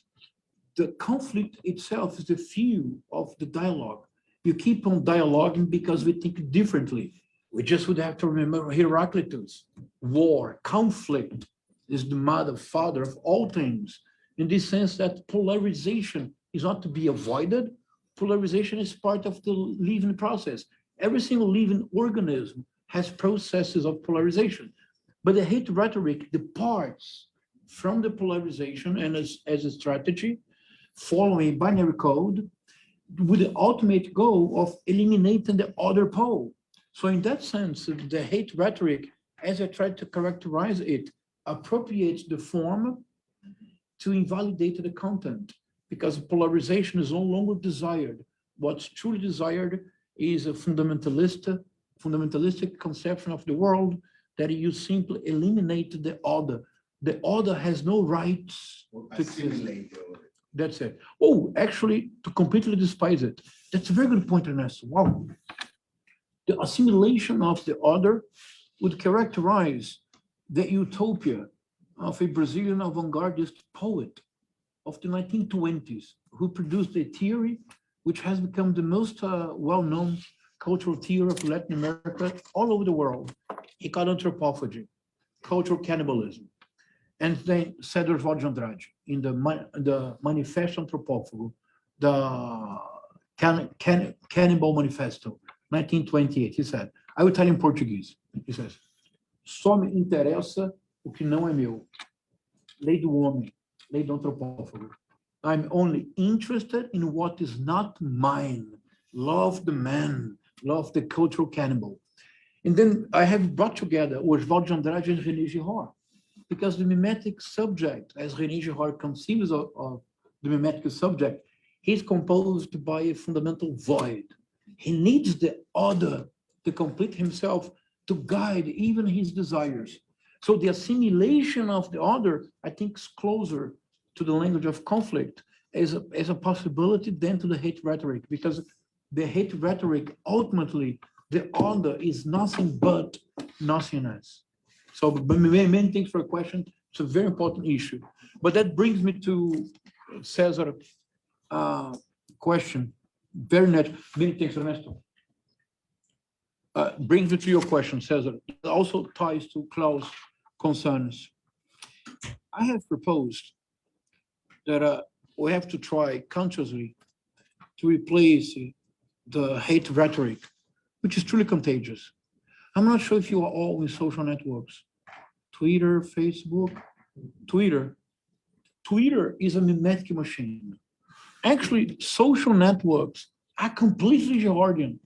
the conflict itself is the fuel of the dialogue. You keep on dialoguing because we think differently. We just would have to remember Heraclitus. War, conflict is the mother, father of all things, in the sense that polarization is not to be avoided. Polarization is part of the living process. Every single living organism has processes of polarization. But the hate rhetoric departs from the polarization and as a strategy, following binary code, with the ultimate goal of eliminating the other pole. So in that sense, the hate rhetoric, as I tried to characterize it, appropriates the form to invalidate the content, because polarization is no longer desired. What's truly desired is a fundamentalistic conception of the world, that you simply eliminate the other. The other has no rights to exist. That's it. Oh, actually, to completely despise it. That's a very good point, Ernesto. Wow. The assimilation of the other would characterize the utopia of a Brazilian avant-gardist poet of the 1920s, who produced a theory which has become the most well-known cultural theory of Latin America all over the world. He called anthropophagy, cultural cannibalism. And then Cesar de Andrade, in the Manifesto Antropófago, the Cannibal Manifesto, 1928, he said, I will tell you in Portuguese, he says, só me interessa o que não é meu. Lei do homem, lei do antropófago. I'm only interested in what is not mine. Love the man, love the cultural cannibal. And then I have brought together Oswald de Andrade and René Girard, because the mimetic subject, as René Girard conceives of the mimetic subject, is composed by a fundamental void. He needs the other to complete himself, to guide even his desires. So the assimilation of the other, I think, is closer to the language of conflict as a possibility than to the hate rhetoric, because the hate rhetoric, ultimately, the other is nothing but nothingness. So many thanks for a question. It's a very important issue. But that brings me to Cesar question. Very natural. Many thanks, Ernesto. Brings me to your question, Cesar. It also ties to Klaus' concerns. I have proposed that we have to try consciously to replace the hate rhetoric, which is truly contagious. I'm not sure if you are all in social networks. Twitter, Facebook, Twitter. Twitter is a mimetic machine. Actually, social networks are completely jihadian.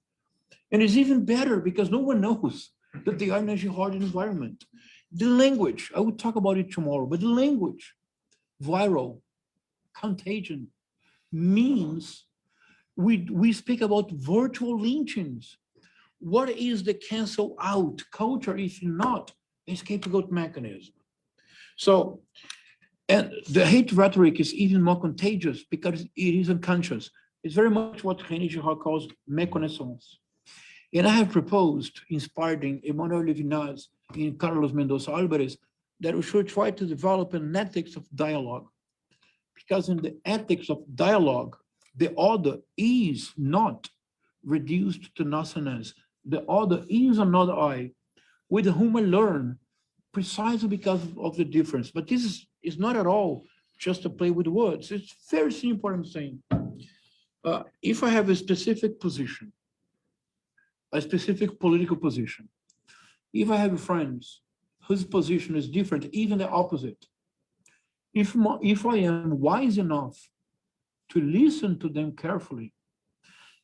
And it's even better because no one knows that they are in a jihadian environment. The language, I will talk about it tomorrow, but the language, viral, contagion, means we speak about virtual lynchings. What is the cancel out culture if not a scapegoat mechanism? So, and the hate rhetoric is even more contagious because it is unconscious. It's very much what René Girard calls méconnaissance. And I have proposed, inspired in Emmanuel Levinas and Carlos Mendoza Alvarez, that we should try to develop an ethics of dialogue. Because in the ethics of dialogue, the other is not reduced to nothingness. The other is another I, with whom I learn precisely because of the difference. But this is not at all just to play with words. It's very simple, I'm saying. If I have a specific position, a specific political position, if I have friends whose position is different, even the opposite, if I am wise enough to listen to them carefully,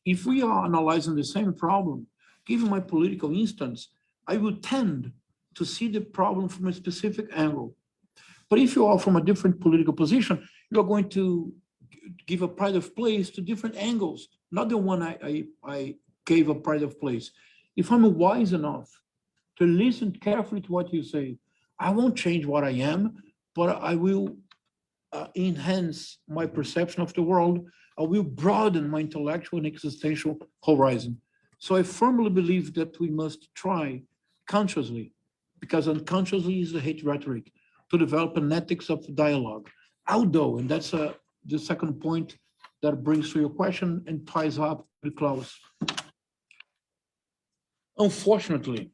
if we are analyzing the same problem, given my political instance, I will tend to see the problem from a specific angle. But if you are from a different political position, you are going to give a pride of place to different angles, not the one I gave a pride of place. If I'm wise enough to listen carefully to what you say, I won't change what I am, but I will enhance my perception of the world. I will broaden my intellectual and existential horizon. So I firmly believe that we must try consciously, because unconsciously is the hate rhetoric, to develop an ethics of dialogue. Although, and that's the second point that brings to your question and ties up with Klaus. Unfortunately,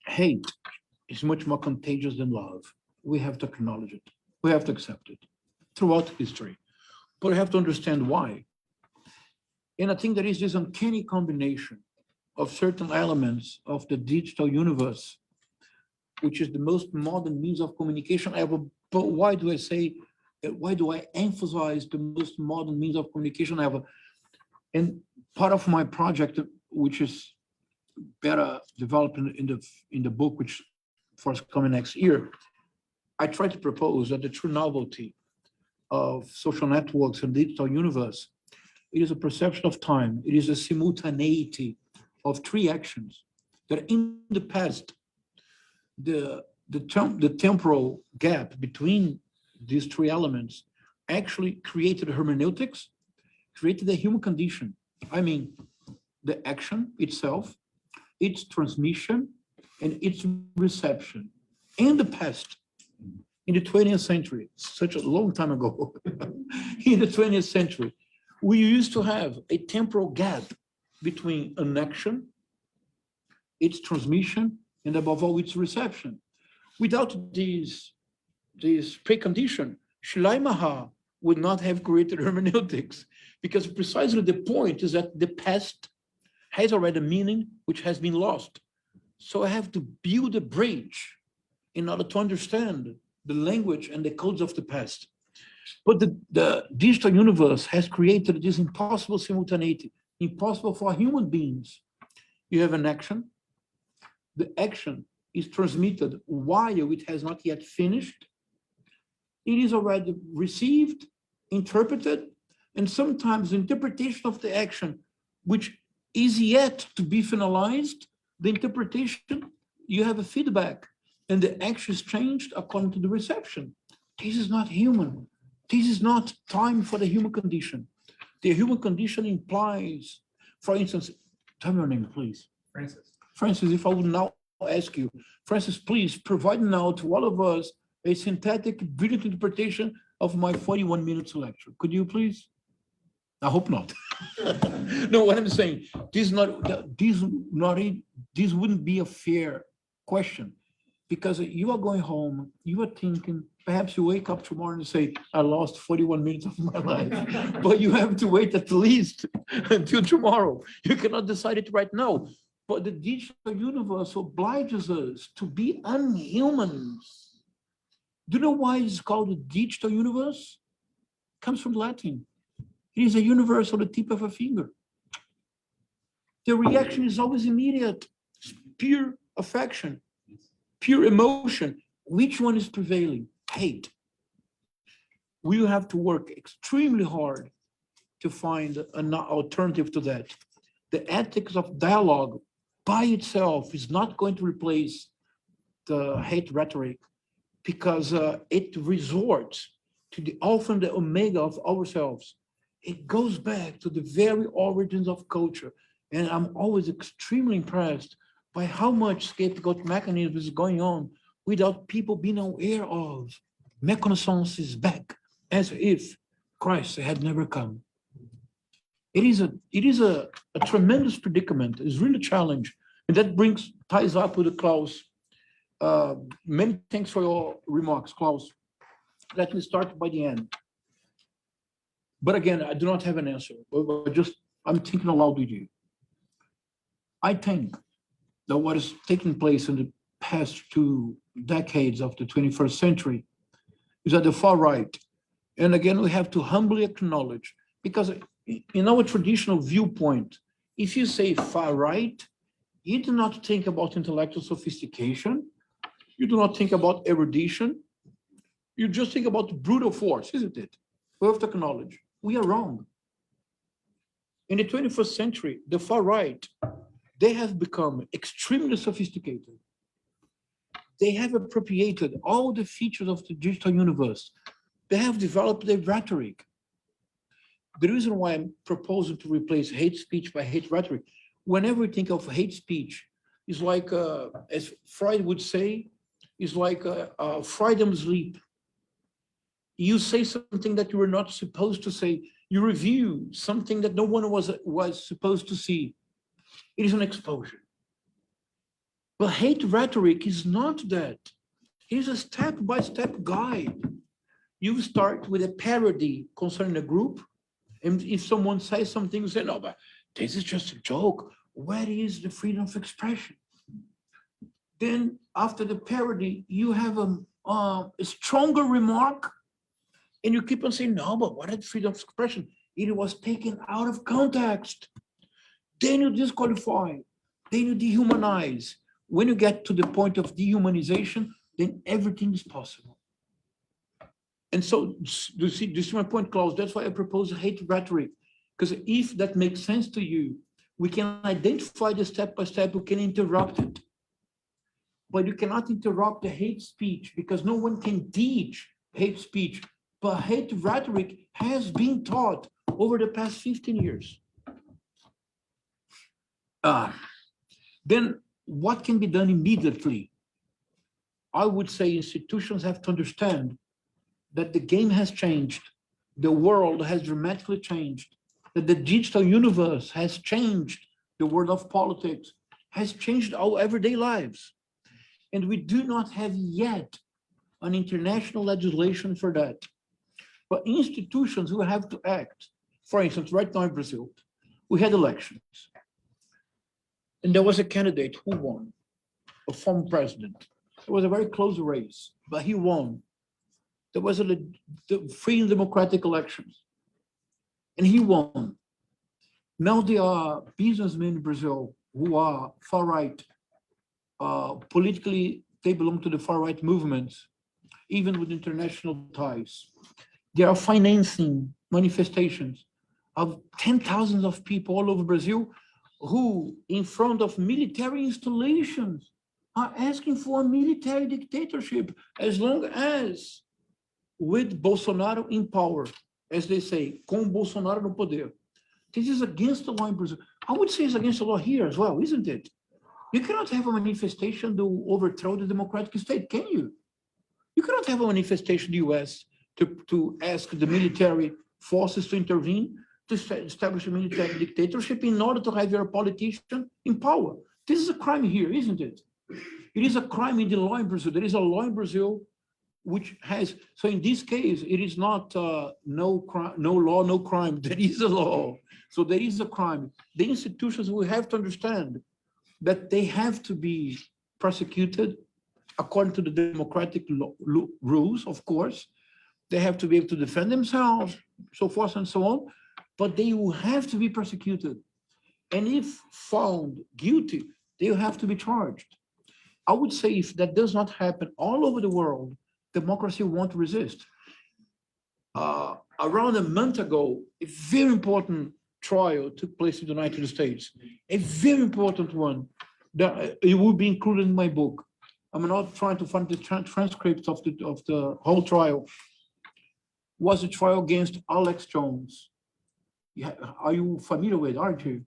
hate is much more contagious than love. We have to acknowledge it. We have to accept it throughout history. But we have to understand why. And I think there is this uncanny combination of certain elements of the digital universe, which is the most modern means of communication ever. But why do I emphasize the most modern means of communication ever? And part of my project, which is better developed in the book, which forthcoming next year, I try to propose that the true novelty of social networks and digital universe, it is a perception of time. It is a simultaneity of three actions that in the past, the temporal gap between these three elements actually created hermeneutics, created the human condition. I mean, the action itself, its transmission, and its reception. In the past, in the 20th century, such a long time ago, in the 20th century, we used to have a temporal gap between an action, its transmission, and above all, its reception. Without this precondition, Schleiermacher would not have created hermeneutics, because precisely the point is that the past has already a meaning which has been lost. So I have to build a bridge in order to understand the language and the codes of the past. But the digital universe has created this impossible simultaneity, impossible for human beings. You have an action. The action is transmitted while it has not yet finished. It is already received, interpreted, and sometimes the interpretation of the action, which is yet to be finalized, the interpretation, you have a feedback, and the action is changed according to the reception. This is not human. This is not time for the human condition. The human condition implies, for instance, tell me your name, please. Francis. Francis, if I would now ask you, Francis, please provide now to all of us a synthetic, brilliant interpretation of my 41 minutes lecture. Could you please? I hope not. No, what I'm saying, this wouldn't be a fair question, because you are going home, you are thinking, perhaps you wake up tomorrow and say, I lost 41 minutes of my life, but you have to wait at least until tomorrow. You cannot decide it right now. But the digital universe obliges us to be unhuman. Do you know why it's called the digital universe? It comes from Latin. It is a universe on the tip of a finger. The reaction is always immediate. It's pure affection, pure emotion. Which one is prevailing? Hate. We will have to work extremely hard to find an alternative to that. The ethics of dialogue by itself is not going to replace the hate rhetoric, because it resorts to the alpha and the omega of ourselves. It goes back to the very origins of culture. And I'm always extremely impressed by how much scapegoat mechanism is going on without people being aware of. Méconnaissance is back, as if Christ had never come. It is a tremendous predicament. It's really a challenge. And that ties up with the Klaus. Many thanks for your remarks, Klaus. Let me start by the end. But again, I do not have an answer. I'm thinking aloud with you. I think that what is taking place in the past 2 decades of the 21st century is at the far right. And again, we have to humbly acknowledge, because in our traditional viewpoint, if you say far right, you do not think about intellectual sophistication. You do not think about erudition. You just think about brutal force, isn't it? We have to acknowledge we are wrong. In the 21st century, the far right, they have become extremely sophisticated. They have appropriated all the features of the digital universe. They have developed a rhetoric. The reason why I'm proposing to replace hate speech by hate rhetoric, whenever we think of hate speech, it's like, as Freud would say, it's like a Freudian sleep. You say something that you were not supposed to say. You review something that no one was supposed to see. It is an exposure. But hate rhetoric is not that. It is a step-by-step guide. You start with a parody concerning a group, and if someone says something, you say, no, but this is just a joke. Where is the freedom of expression? Then after the parody, you have a stronger remark, and you keep on saying, no, but what is freedom of expression? It was taken out of context. Then you disqualify, then you dehumanize. When you get to the point of dehumanization, then everything is possible. And so, do you see my point, Klaus? That's why I propose hate rhetoric. Because if that makes sense to you, we can identify the step-by-step, we can interrupt it. But you cannot interrupt the hate speech, because no one can teach hate speech. But hate rhetoric has been taught over the past 15 years. Then what can be done immediately? I would say institutions have to understand that the game has changed. The world has dramatically changed. That the digital universe has changed. The world of politics has changed our everyday lives. And we do not have yet an international legislation for that. But institutions who have to act, for instance, right now in Brazil, we had elections. And there was a candidate who won, a former president. It was a very close race, but he won. There was the free and democratic elections, and he won. Now there are businessmen in Brazil who are far right. Politically, they belong to the far right movements, even with international ties. They are financing manifestations of 10,000s of people all over Brazil who, in front of military installations, are asking for a military dictatorship as long as with Bolsonaro in power, as they say, com Bolsonaro no poder. This is against the law in Brazil. I would say it's against the law here as well, isn't it? You cannot have a manifestation to overthrow the democratic state, can you? You cannot have a manifestation in the US to ask the military forces to intervene to establish a military dictatorship in order to have your politician in power. This is a crime here, isn't it? It is a crime in the law in Brazil. There is a law in Brazil which has, so in this case, it is not no law, no crime. There is a law. So there is a crime. The institutions will have to understand that they have to be prosecuted according to the democratic rules, of course. They have to be able to defend themselves, so forth and so on, but they will have to be prosecuted. And if found guilty, they will have to be charged. I would say if that does not happen all over the world, democracy won't resist. Around a month ago, a very important trial took place in the United States, a very important one that it will be included in my book. I'm not trying to find the transcripts of the whole trial. Was a trial against Alex Jones. Yeah, are you familiar with, aren't you?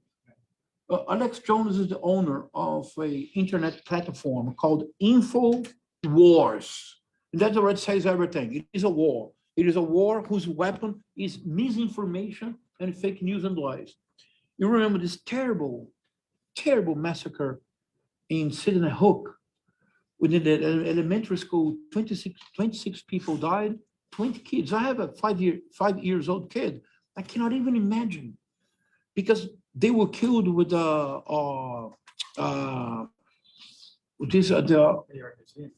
Alex Jones is the owner of an internet platform called InfoWars. And that already says everything. It is a war. It is a war whose weapon is misinformation and fake news and lies. You remember this terrible, terrible massacre in Sydney Hook. Within the elementary school, 26 people died, 20 kids. I have a 5 years old kid. I cannot even imagine, because they were killed with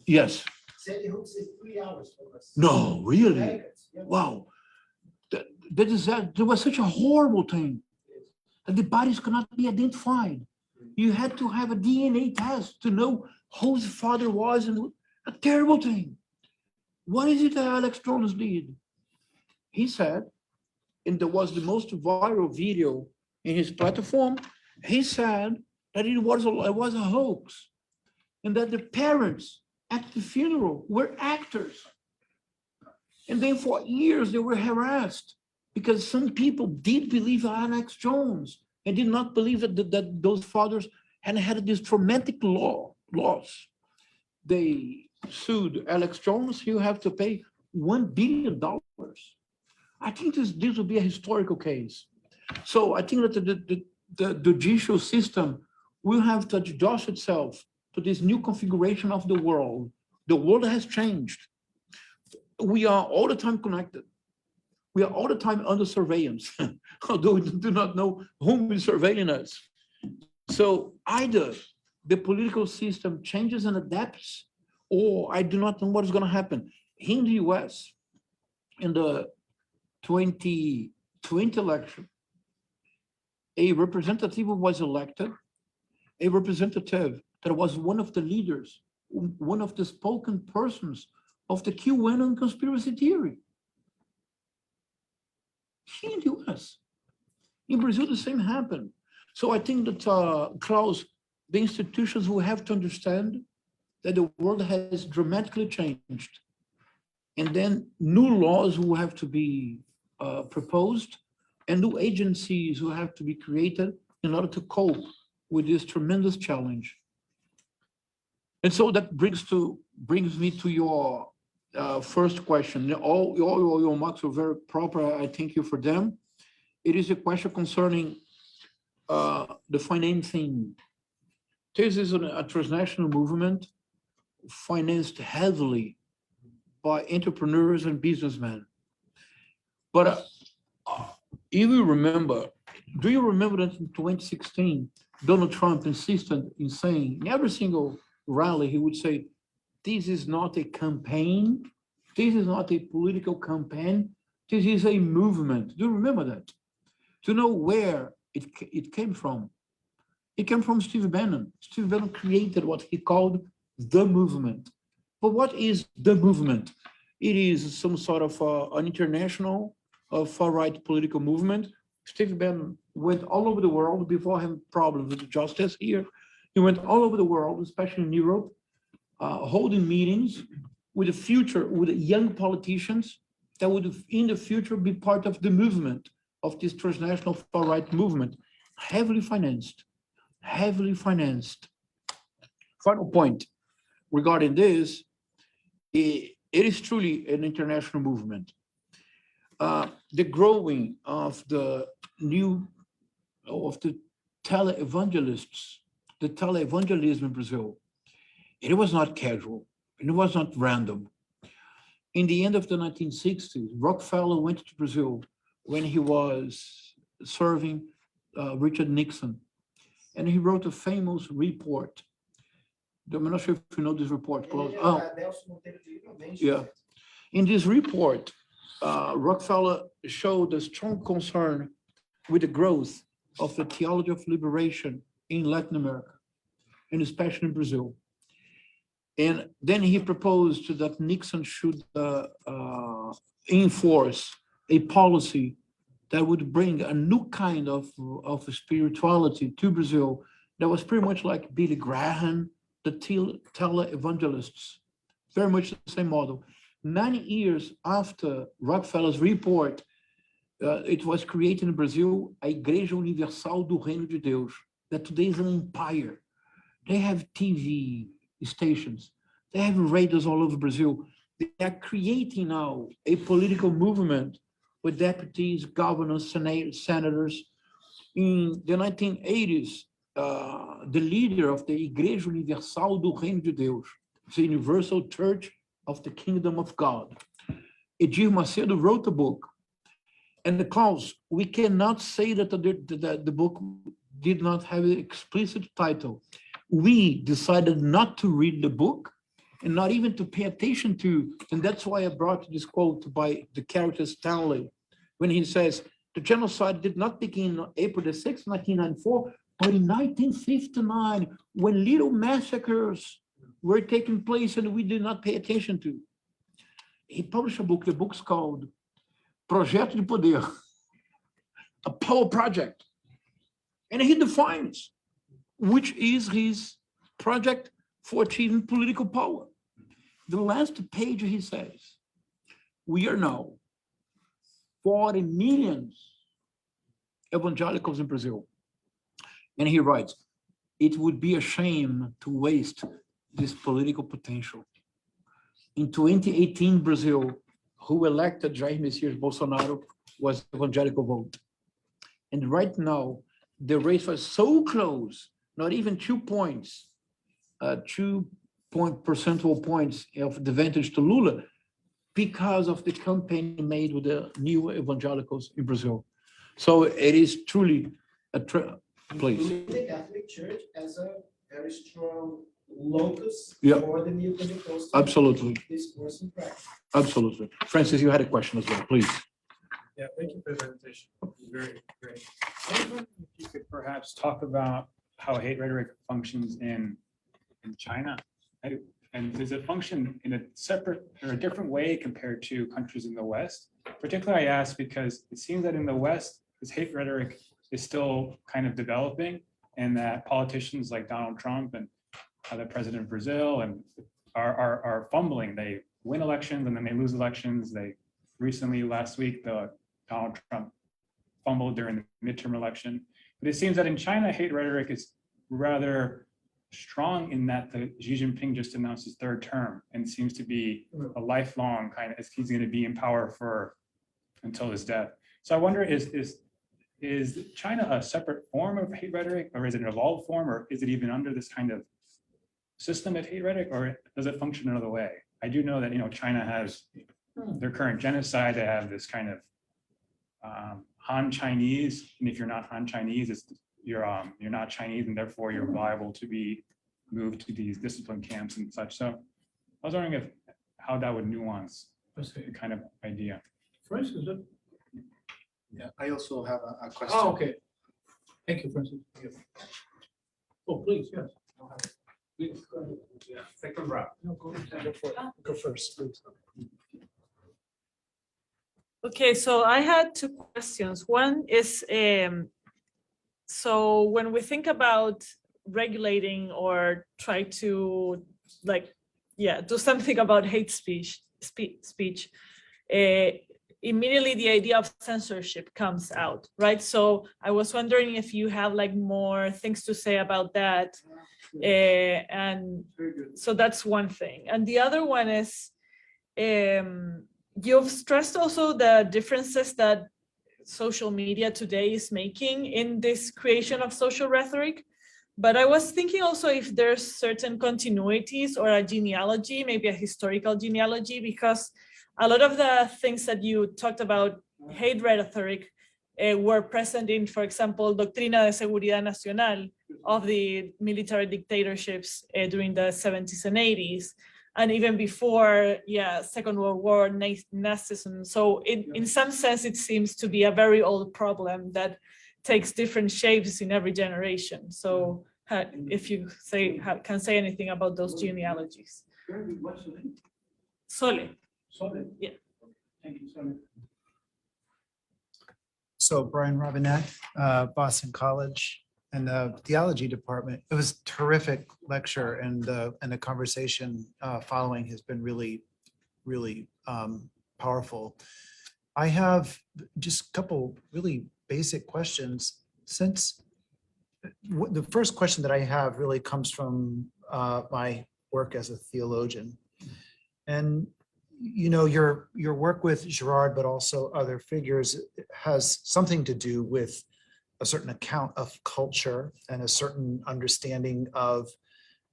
yes. No, really? Wow. There was such a horrible thing that the bodies could not be identified. You had to have a DNA test to know who his father was, and a terrible thing. What is it that Alex Jones did? He said, and there was the most viral video in his platform, he said that it was a hoax, and that the parents at the funeral were actors. And then for years they were harassed because some people did believe Alex Jones and did not believe that those fathers had this traumatic loss. They sued Alex Jones. You have to pay $1 billion. I think this will be a historical case. So I think that the judicial system will have to adjust itself to this new configuration of the world. The world has changed. We are all the time connected. We are all the time under surveillance, although we do not know whom is surveilling us. So either the political system changes and adapts, or I do not know what is going to happen. In the US, in the 2020 election, a representative was elected, a representative that was one of the leaders, one of the spoken persons of the QAnon conspiracy theory. Here in the US. In Brazil, the same happened. So I think that, Klaus, the institutions will have to understand that the world has dramatically changed. And then new laws will have to be proposed, and new agencies will have to be created in order to cope with this tremendous challenge. And so that brings me to your first question. All your remarks were very proper. I thank you for them. It is a question concerning the financing. This is a transnational movement financed heavily by entrepreneurs and businessmen. But if you remember, do you remember that in 2016, Donald Trump insisted in saying, in every single rally, he would say, this is not a campaign, this is not a political campaign, this is a movement. Do you remember that? To know where it came from. It came from Steve Bannon. Steve Bannon created what he called the movement. But what is the movement? It is some sort of an international far-right political movement Steve Bannon went all over the world before having problems with justice here. He went all over the world, especially in Europe, holding meetings with the future, with the young politicians that would in the future be part of the movement of this transnational far-right movement, heavily financed, heavily financed. Final point regarding this, it is truly an international movement. The growing of the televangelists, the televangelism in Brazil, it was not casual, and it was not random. In the end of the 1960s, Rockefeller went to Brazil when he was serving Richard Nixon, and he wrote a famous report. I'm not sure if you know this report. Yeah. In this report, Rockefeller showed a strong concern with the growth of the theology of liberation in Latin America, and especially in Brazil. And then he proposed that Nixon should enforce a policy that would bring a new kind of spirituality to Brazil that was pretty much like Billy Graham, the televangelists, very much the same model. 9 years after Rockefeller's report, it was created in Brazil a Igreja Universal do Reino de Deus, that today is an empire. They have TV stations, they have radios all over Brazil. They are creating now a political movement with deputies, governors, senators. In the 1980s, the leader of the Igreja Universal do Reino de Deus, the Universal Church of the Kingdom of God, Edir Macedo wrote a book. And Klaus, we cannot say that the book did not have an explicit title. We decided not to read the book and not even to pay attention to, and that's why I brought this quote by the character Stanley, when he says, the genocide did not begin on April the 6th, 1994, but in 1959, when little massacres were taking place and we did not pay attention to. He published a book, the book's called Projeto de Poder, a power project. And he defines which is his project for achieving political power. The last page he says, we are now 40 million evangelicals in Brazil. And he writes, it would be a shame to waste this political potential. In 2018, Brazil, who elected Jair Messias Bolsonaro, was evangelical vote. And right now, the race was so close, not even 2 points, 2 percentage points of advantage to Lula, because of the campaign made with the new evangelicals in Brazil. So it is truly a place. The Catholic Church as a very strong locus Yeah. for the new Pentecostal Absolutely. discourse and practice. Absolutely. Francis, you had a question as well, please. Yeah, thank you for the presentation. It was very great. I was wondering if you could perhaps talk about how hate rhetoric functions in China. And does it function in a separate or a different way compared to countries in the West? Particularly, I ask because it seems that in the West, this hate rhetoric is still kind of developing, and that politicians like Donald Trump and the president of Brazil and are fumbling. They win elections and then they lose elections. They recently, last week, Donald Trump fumbled during the midterm election. But it seems that in China, hate rhetoric is rather strong in that the Xi Jinping just announced his third term and seems to be a lifelong kind of, he's going to be in power for until his death. So I wonder, is China a separate form of hate rhetoric, or is it an evolved form, or is it even under this kind of system of hate rhetoric, or does it function another way? I do know that, China has their current genocide. They have this kind of Han Chinese, and if you're not Han Chinese, you're not Chinese, and therefore you're liable to be moved to these discipline camps and such. So I was wondering how that would nuance the kind of idea. Francis, Yeah, I also have a question. oh, okay. Thank you, Francis. Oh, please, yes. Please, go ahead. Yeah, second round. No, go first, please. Okay, so I had two questions. One is, so when we think about regulating or try to do something about hate speech, immediately the idea of censorship comes out, right? So I was wondering if you have like more things to say about that. And so that's one thing. And the other one is, you've stressed also the differences that social media today is making in this creation of social rhetoric. But I was thinking also if there's certain continuities or a genealogy, maybe a historical genealogy, because a lot of the things that you talked about, hate rhetoric, were present in, for example, Doctrina de Seguridad Nacional of the military dictatorships during the 70s and 80s. And even before, Second World War, Nazism. So in some sense, it seems to be a very old problem that takes different shapes in every generation. So if you can say anything about those genealogies. Sole. Yeah. Thank you, Sole. So Brian Robinette, Boston College and the theology department. It was a terrific lecture, and the conversation following has been really, really powerful. I have just a couple really basic questions. Since the first question that I have really comes from my work as a theologian, and you know, your work with Girard, but also other figures, has something to do with a certain account of culture and a certain understanding of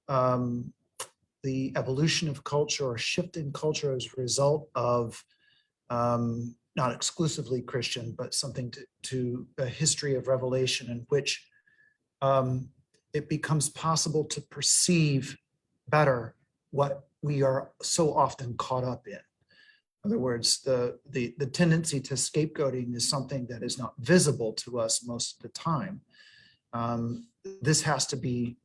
the evolution of culture or shift in culture as a result of not exclusively Christian, but something to a history of revelation in which it becomes possible to perceive better what we are so often caught up in. In other words, the tendency to scapegoating is something that is not visible to us most of the time. This has to be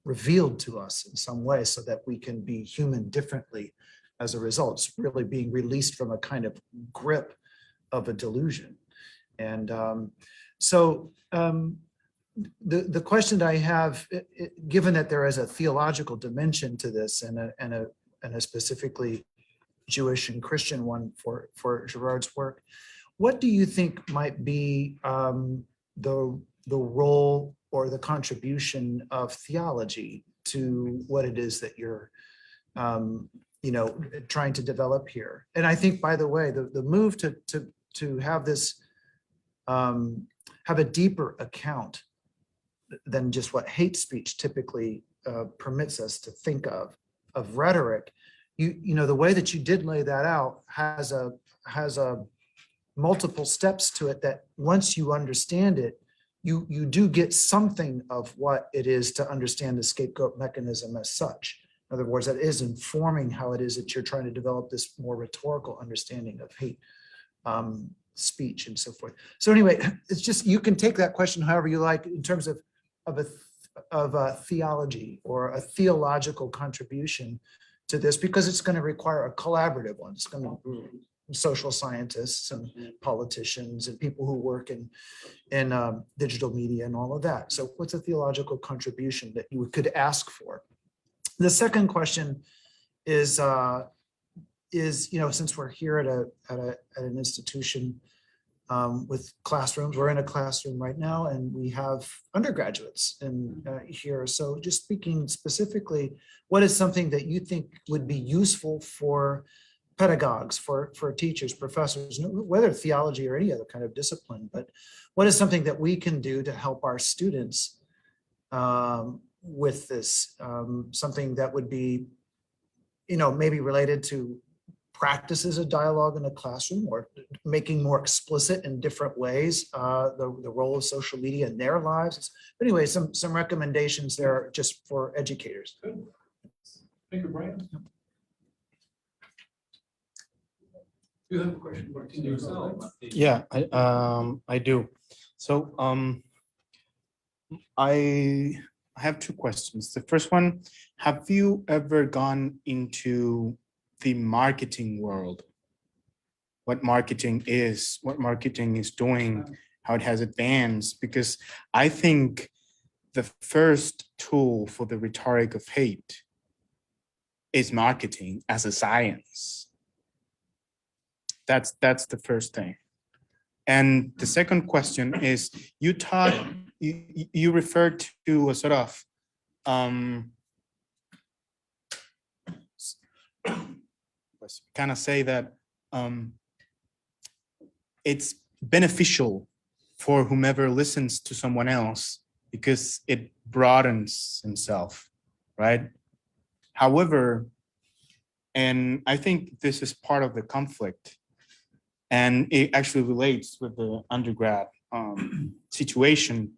revealed to us in some way so that we can be human differently as a result. It's really being released from a kind of grip of a delusion. And the question that I have, given that there is a theological dimension to this and a specifically Jewish and Christian one for Girard's work, what do you think might be the role or the contribution of theology to what it is that you're trying to develop here? And I think, by the way, the move to have this have a deeper account than just what hate speech typically permits us to think of rhetoric. You know, the way that you did lay that out has a multiple steps to it that once you understand it, you do get something of what it is to understand the scapegoat mechanism as such. In other words, that is informing how it is that you're trying to develop this more rhetorical understanding of hate speech and so forth. So anyway, it's just, you can take that question however you like in terms of a theology or a theological contribution to this, because it's going to require a collaborative one. It's going to social scientists and politicians and people who work in digital media and all of that. So what's a theological contribution that you could ask for? The second question is since we're here at an institution with classrooms, we're in a classroom right now, and we have undergraduates here. So just speaking specifically, what is something that you think would be useful for pedagogues, for teachers, professors, whether theology or any other kind of discipline, but what is something that we can do to help our students with this, something that would be, maybe related to practices of dialogue in a classroom, or making more explicit in different ways the role of social media in their lives. But anyway, some recommendations there just for educators. Good. Thank you, Brian. You have a question, Martin? Yeah, I do. So I have two questions. The first one, have you ever gone into the marketing world? what marketing is, doing, how it has advanced, because I think the first tool for the rhetoric of hate is marketing as a science. That's the first thing. And the second question is, you referred to a sort of kind of say that it's beneficial for whomever listens to someone else because it broadens himself, right? However, and I think this is part of the conflict, and it actually relates with the undergrad situation.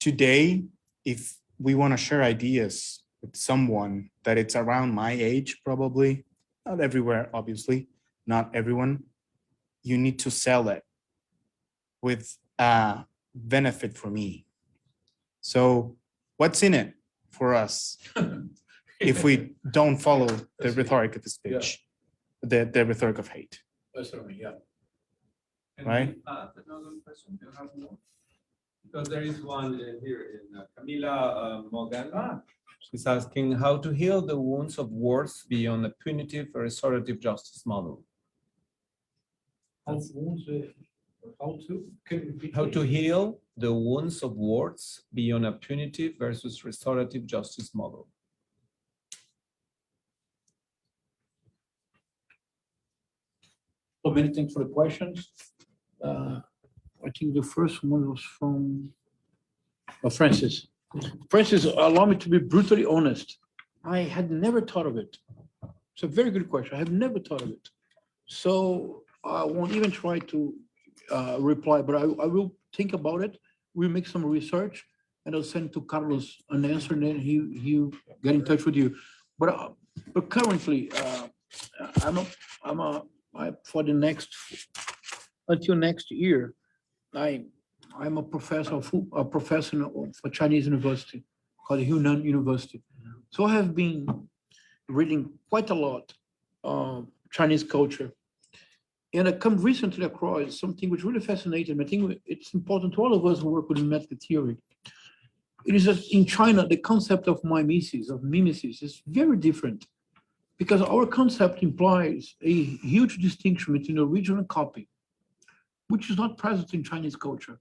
Today, if we want to share ideas with someone that it's around my age, probably, not everywhere, obviously, not everyone, you need to sell it with a benefit for me. So what's in it for us if we don't follow the rhetoric of the speech, the rhetoric of hate? Right? Another question, do you have more? Because there is one here in Camila Morgan. She's asking how to heal the wounds of words beyond a punitive or restorative justice model. How to heal the wounds of words beyond a punitive versus restorative justice model. So many thanks for the questions. I think the first one was from Francis. Francis, allow me to be brutally honest. I had never thought of it. It's a very good question. I have never thought of it. So I won't even try to reply, but I will think about it. We'll make some research and I'll send to Carlos an answer and then he'll get in touch with you. But currently, for the next, until next year, I'm a professor for Chinese University called Hunan University. So I have been reading quite a lot of Chinese culture. And I come recently across something which really fascinated me. I think it's important to all of us who work with meta theory. It is that in China, the concept of mimesis, is very different because our concept implies a huge distinction between original and copy, which is not present in Chinese culture.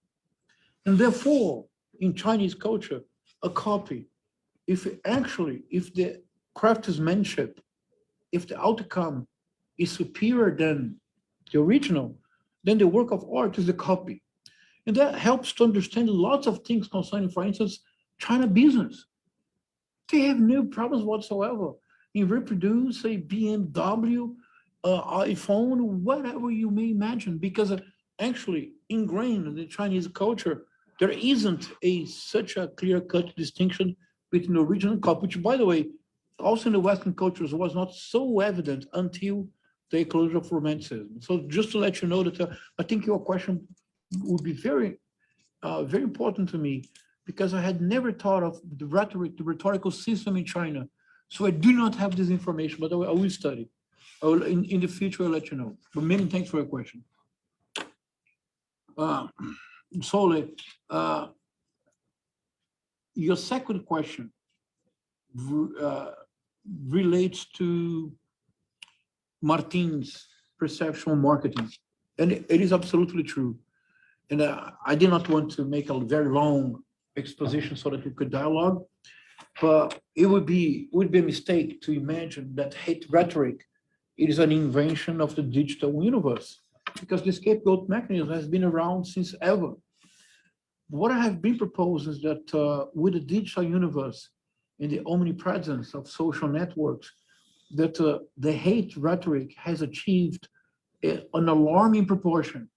And therefore, in Chinese culture, a copy, if the craftsmanship, if the outcome is superior than the original, then the work of art is the copy. And that helps to understand lots of things concerning, for instance, China business. They have no problems whatsoever in reproduce a BMW, iPhone, whatever you may imagine, because actually ingrained in the Chinese culture, there isn't such a clear-cut distinction between original and copy, which, by the way, also in the Western cultures was not so evident until the eclosion of Romanticism. So just to let you know that I think your question would be very, very important to me because I had never thought of the rhetorical system in China. So I do not have this information, but I will study. In the future, I'll let you know. But many thanks for your question. Sole, your second question relates to Martin's perceptual marketing, and it is absolutely true. And I did not want to make a very long exposition so that we could dialogue, but it would be a mistake to imagine that hate rhetoric is an invention of the digital universe, because the scapegoat mechanism has been around since ever. What I have been proposing is that with the digital universe and the omnipresence of social networks, that the hate rhetoric has achieved an alarming proportion,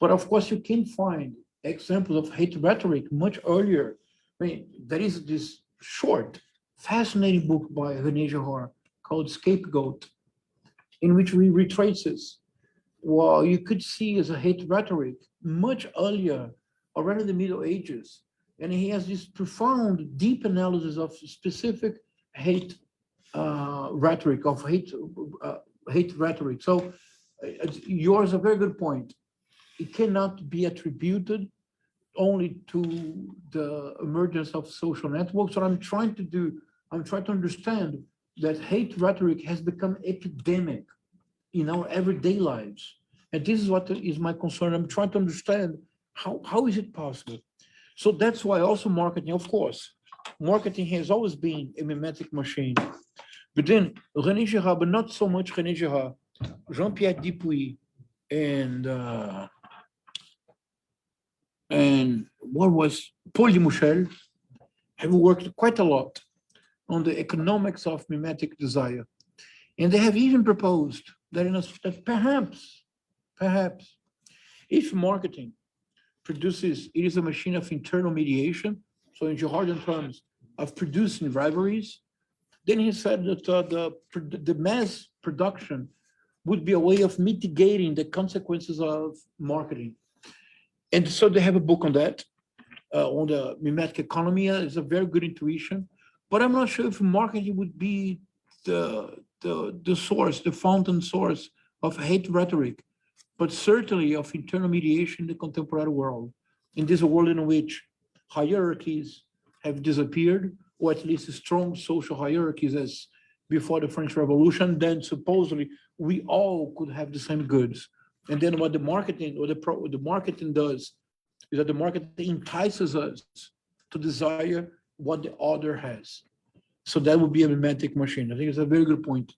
But of course, you can find examples of hate rhetoric much earlier. I mean, there is this short, fascinating book by René Girard called Scapegoat, in which he retraces what you could see as a hate rhetoric much earlier, already in the Middle Ages. And he has this profound, deep analysis of specific hate rhetoric, of hate rhetoric. So yours is a very good point. It cannot be attributed only to the emergence of social networks. What I'm trying to do, I'm trying to understand that hate rhetoric has become epidemic in our everyday lives. And this is what is my concern. I'm trying to understand how is it possible? So that's why also marketing, of course, marketing has always been a mimetic machine. But then René Girard, but not so much René Girard, Jean-Pierre Dupuy, and what was Paul Dumichel have worked quite a lot on the economics of mimetic desire. And they have even proposed that, that perhaps, if marketing produces, it is a machine of internal mediation, so in Girardian terms, of producing rivalries, then he said that the mass production would be a way of mitigating the consequences of marketing. And so they have a book on that, on the mimetic economy. It's a very good intuition, but I'm not sure if marketing would be the source, the fountain source of hate rhetoric, but certainly of internal mediation in the contemporary world. In this world in which hierarchies have disappeared, or at least strong social hierarchies as before the French Revolution, then supposedly we all could have the same goods. And then what the marketing or the marketing does is that the market entices us to desire what the other has. So that would be a mimetic machine. I think it's a very good point.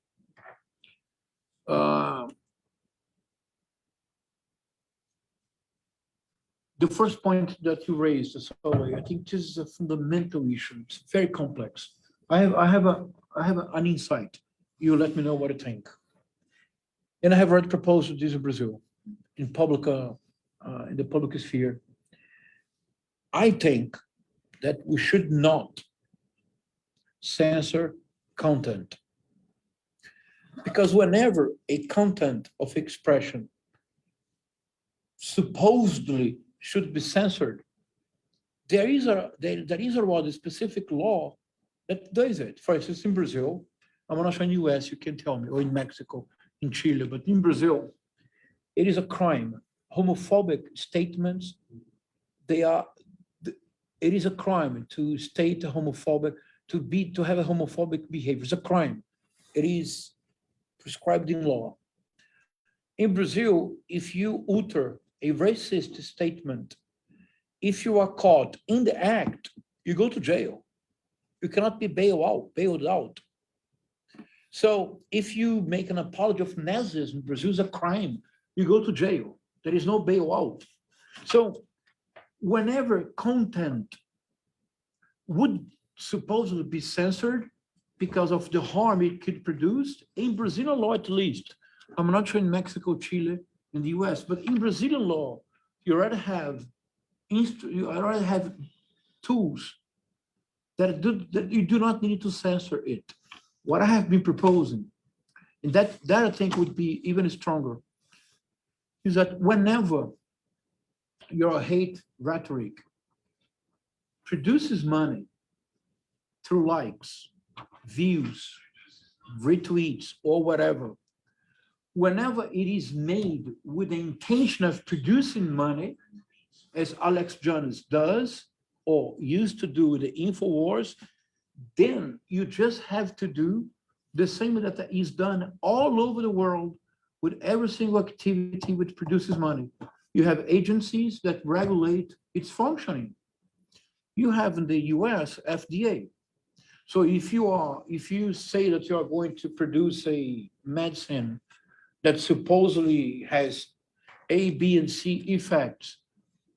The first point that you raised, I think this is a fundamental issue. It's very complex. I have an insight. You let me know what you think. And I have already proposed this in Brazil, in the public sphere. I think that we should not censor content, because whenever a content of expression supposedly should be censored, there is a specific law that does it. For instance, in Brazil, I'm not sure in the US, you can tell me, or in Mexico, in Chile, but in Brazil, it is a crime. Homophobic statements, it is a crime to state a homophobic, to have a homophobic behavior. It's a crime. It is prescribed in law. In Brazil, if you utter a racist statement, if you are caught in the act, you go to jail. You cannot be bailed out. So if you make an apology of Nazism, Brazil is a crime. You go to jail. There is no bailout. So whenever content would supposedly be censored because of the harm it could produce, in Brazilian law at least, I'm not sure in Mexico, Chile, in the US, but in Brazilian law, you already have tools that you do not need to censor it. What I have been proposing, and that I think would be even stronger, is that whenever your hate rhetoric produces money through likes, views, retweets, or whatever, whenever it is made with the intention of producing money, as Alex Jones does, or used to do with the InfoWars, then you just have to do the same that is done all over the world with every single activity which produces money. You have agencies that regulate its functioning. You have in the US, FDA. So if you say that you are going to produce a medicine that supposedly has A, B, and C effects,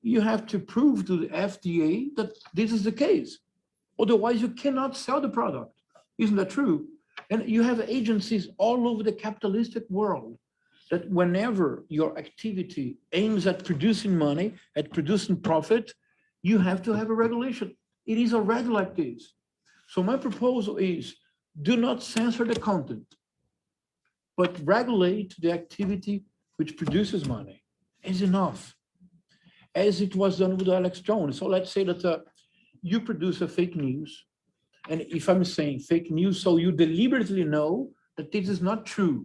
you have to prove to the FDA that this is the case. Otherwise, you cannot sell the product. Isn't that true? And you have agencies all over the capitalistic world that whenever your activity aims at producing money, at producing profit, you have to have a regulation. It is already like this. So my proposal is, do not censor the content, but regulate the activity which produces money. Is enough, as it was done with Alex Jones. So let's say that you produce a fake news, And if I'm saying fake news, so you deliberately know that this is not true.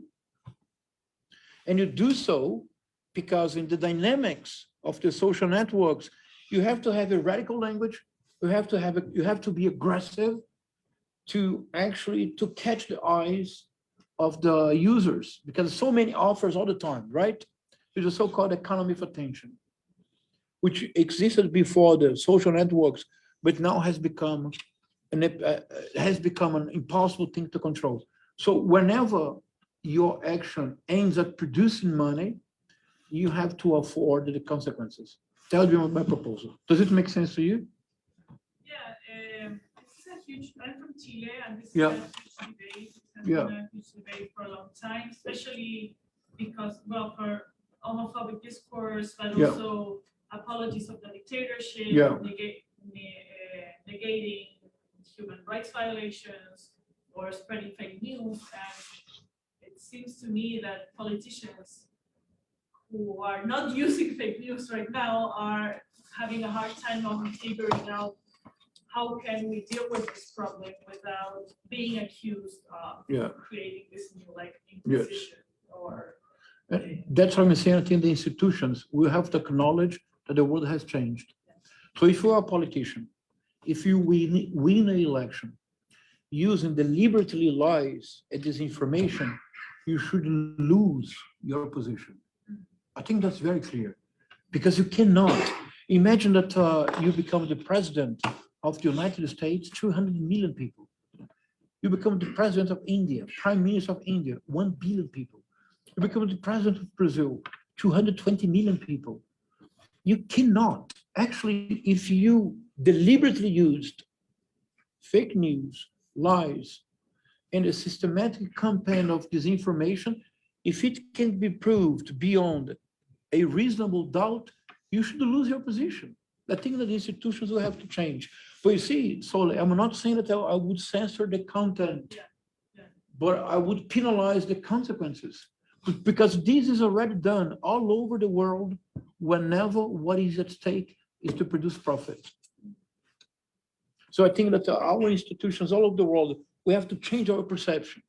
And you do so because in the dynamics of the social networks, you have to have a radical language. You have to be aggressive to actually to catch the eyes of the users, because so many offers all the time, right? There's a so-called economy of attention, which existed before the social networks, but now has become an impossible thing to control. So whenever your action aims at producing money, you have to afford the consequences. That would be my proposal. Does it make sense to you? Yeah, it's a huge, I'm from Chile, and this is Yeah. a huge debate. It's Yeah. been a huge debate for a long time, especially because, well, for homophobic discourse, but Yeah. also apologies of the dictatorship, Yeah. negating human rights violations, or spreading fake news. And it seems to me that politicians who are not using fake news right now are having a hard time on figuring out how can we deal with this problem without being accused of Yeah. creating this new like inquisition or That's what I'm saying. I think the institutions will have to acknowledge that the world has changed. So if you are a politician, if you win an election using deliberately lies and disinformation, you should lose your position. I think that's very clear, because you cannot imagine that you become the president of the United States, 200 million people. You become the president of India, prime minister of India, 1 billion people. You become the president of Brazil, 220 million people. You cannot, actually, if you deliberately used fake news, lies, and a systematic campaign of disinformation, if it can be proved beyond a reasonable doubt, you should lose your position. I think that the institutions will have to change. But you see, Sole, I'm not saying that I would censor the content, but I would penalize the consequences, because this is already done all over the world whenever what is at stake is to produce profit. So I think that our institutions all over the world, we have to change our perception.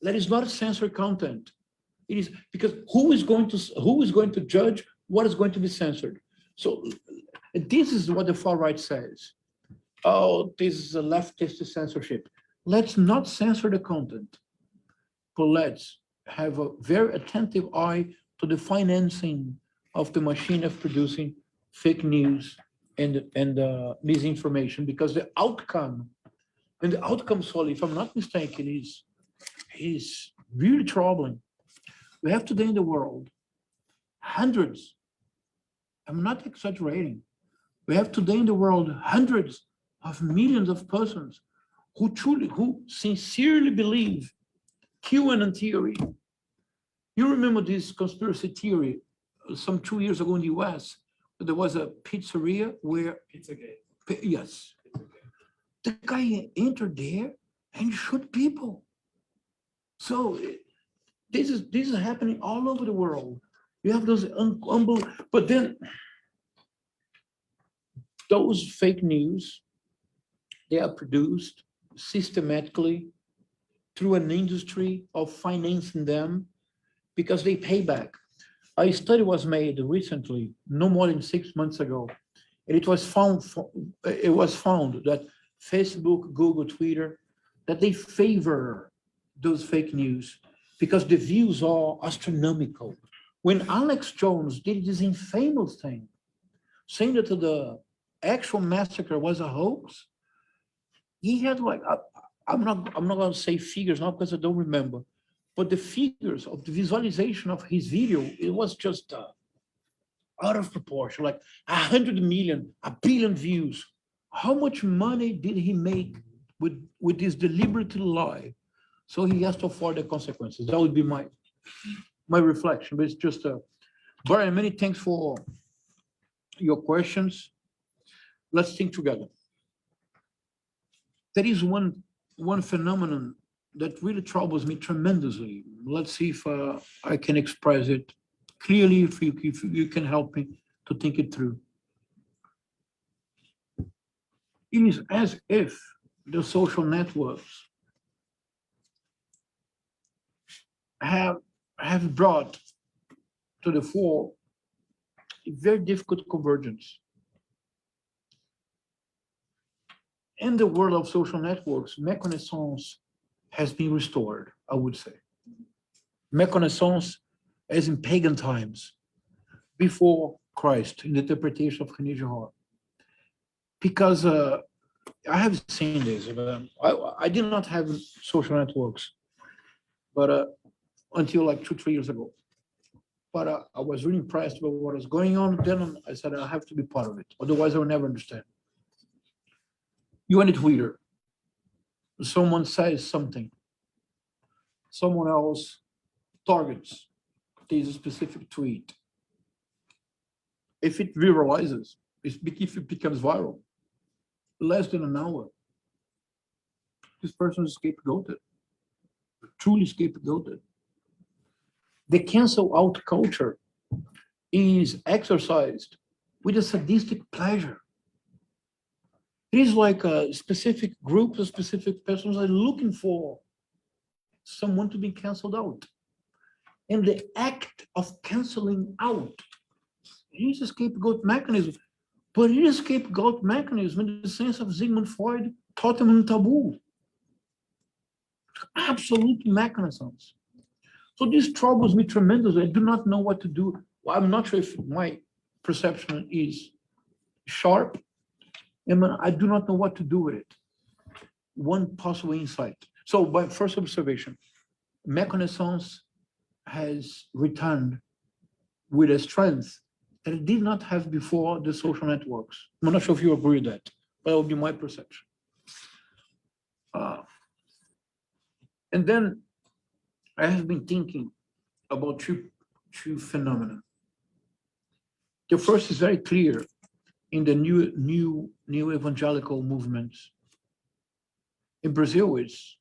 That is not censor content. It is because who is going to judge what is going to be censored? So this is what the far right says. Oh, this is a leftist censorship. Let's not censor the content, but let's have a very attentive eye to the financing of the machine of producing fake news and misinformation, because the outcome, Solly, if I'm not mistaken, is really troubling. We have today in the world hundreds, I'm not exaggerating, we have today in the world hundreds of millions of persons who sincerely believe QAnon theory. You remember this conspiracy theory some 2 years ago in the US, there was a pizzeria where, yes, the guy entered there and shoot people. So this is happening all over the world. You have those but then those fake news, they are produced systematically through an industry of financing them because they pay back. A study was made recently, no more than 6 months ago, and it was found that Facebook, Google, Twitter, that they favor those fake news because the views are astronomical. When Alex Jones did this infamous thing, saying that the actual massacre was a hoax, he had like, I'm not going to say figures now because I don't remember, but the figures of the visualization of his video, it was just out of proportion, like 100 million, 1 billion views. How much money did he make with this deliberate lie? So he has to afford the consequences. That would be my reflection, but it's just Brian, many thanks for your questions. Let's think together. There is one phenomenon that really troubles me tremendously. Let's see if I can express it clearly, if you can help me to think it through. It is as if the social networks have brought to the fore a very difficult convergence. In the world of social networks, méconnaissance has been restored, I would say. Méconnaissance as in pagan times, before Christ, in the interpretation of René Girard. Because I have seen this. I did not have social networks, but until like 2-3 years ago. But I was really impressed with what was going on. Then I said, I have to be part of it. Otherwise, I will never understand. You on Twitter, someone says something, someone else targets this specific tweet. If it viralizes, if it becomes viral, less than an hour, this person is scapegoated, truly scapegoated. The cancel out culture is exercised with a sadistic pleasure. It is like a specific group, a specific persons are looking for someone to be canceled out. And the act of canceling out is a scapegoat mechanism, but it is a scapegoat mechanism in the sense of Sigmund Freud, totem taboo. Absolute mechanisms. So this troubles me tremendously. I do not know what to do. Well, I'm not sure if my perception is sharp, and I do not know what to do with it. One possible insight. So by first observation, méconnaissance has returned with a strength that it did not have before the social networks. I'm not sure if you agree with that, but that would be my perception. And then I have been thinking about two phenomena. The first is very clear in the new evangelical movements. In Brazil, is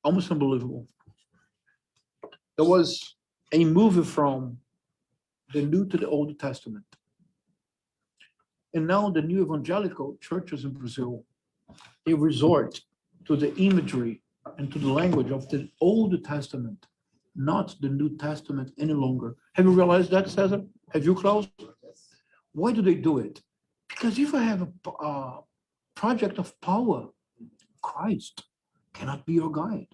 almost unbelievable. There was a move from the New to the Old Testament. And now the new evangelical churches in Brazil, they resort to the imagery and to the language of the Old Testament, not the New Testament any longer. Have you realized that, Cesar? Have you, Klaus? Why do they do it? Because if I have a project of power, Christ cannot be your guide.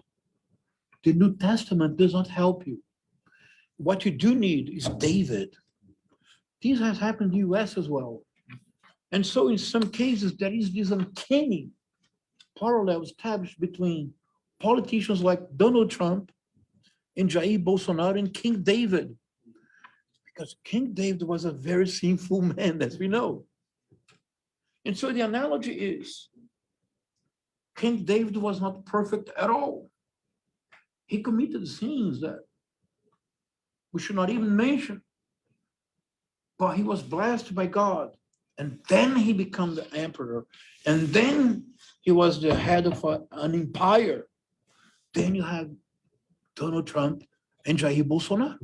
The New Testament does not help you. What you do need is David. This has happened in the US as well. And so in some cases, there is this uncanny parallel established between politicians like Donald Trump and Jair Bolsonaro and King David. Because King David was a very sinful man, as we know. And so the analogy is, King David was not perfect at all. He committed sins that we should not even mention. But he was blessed by God. And then he became the emperor. And then he was the head of an empire. Then you have Donald Trump and Jair Bolsonaro.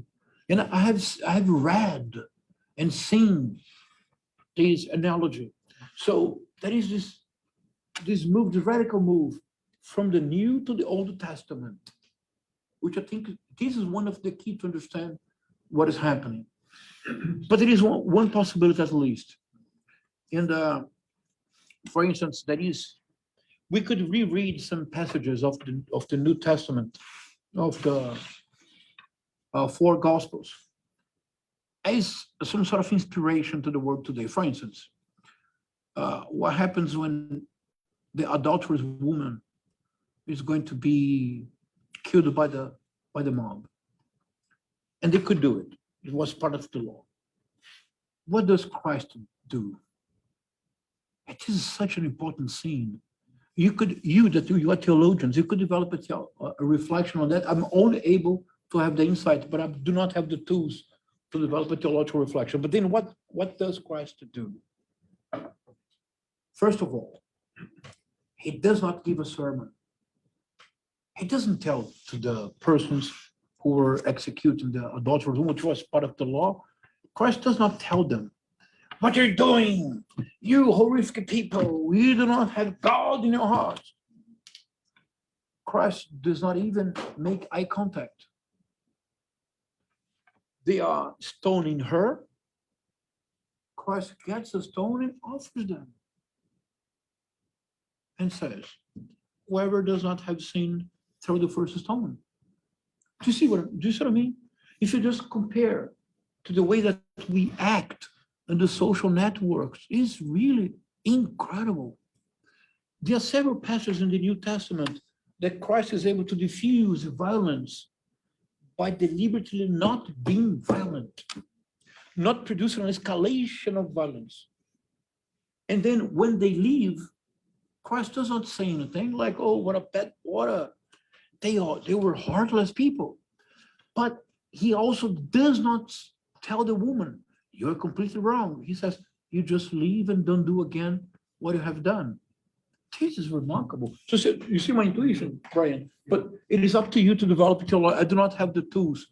And I have read and seen this analogy. So there is this move, the radical move from the New to the Old Testament, which I think this is one of the key to understand what is happening. But there is one possibility at least. And for instance, we could reread some passages of the New Testament, of the 4 Gospels, as some sort of inspiration to the world today. For instance, what happens when the adulterous woman is going to be killed by the mob? And they could do it. It was part of the law. What does Christ do? It is such an important scene. You are theologians, you could develop a reflection on that. I'm only able to have the insight, but I do not have the tools to develop a theological reflection. But then what does Christ do? First of all, he does not give a sermon. He doesn't tell to the persons who were executing the adulterous woman, which was part of the law. Christ does not tell them, what you're doing, you horrific people, you do not have God in your heart. Christ does not even make eye contact. They are stoning her. Christ gets a stone and offers them. And says, whoever does not have sinned, throw the first stone. Do you see what I mean? If you just compare to the way that we act in the social networks, is really incredible. There are several passages in the New Testament that Christ is able to diffuse violence by deliberately not being violent, not producing an escalation of violence. And then when they leave, Christ does not say anything like, oh, they were heartless people. But he also does not tell the woman, you're completely wrong. He says, you just leave and don't do again what you have done. This is remarkable. So you see my intuition, Brian, but it is up to you to develop it. I do not have the tools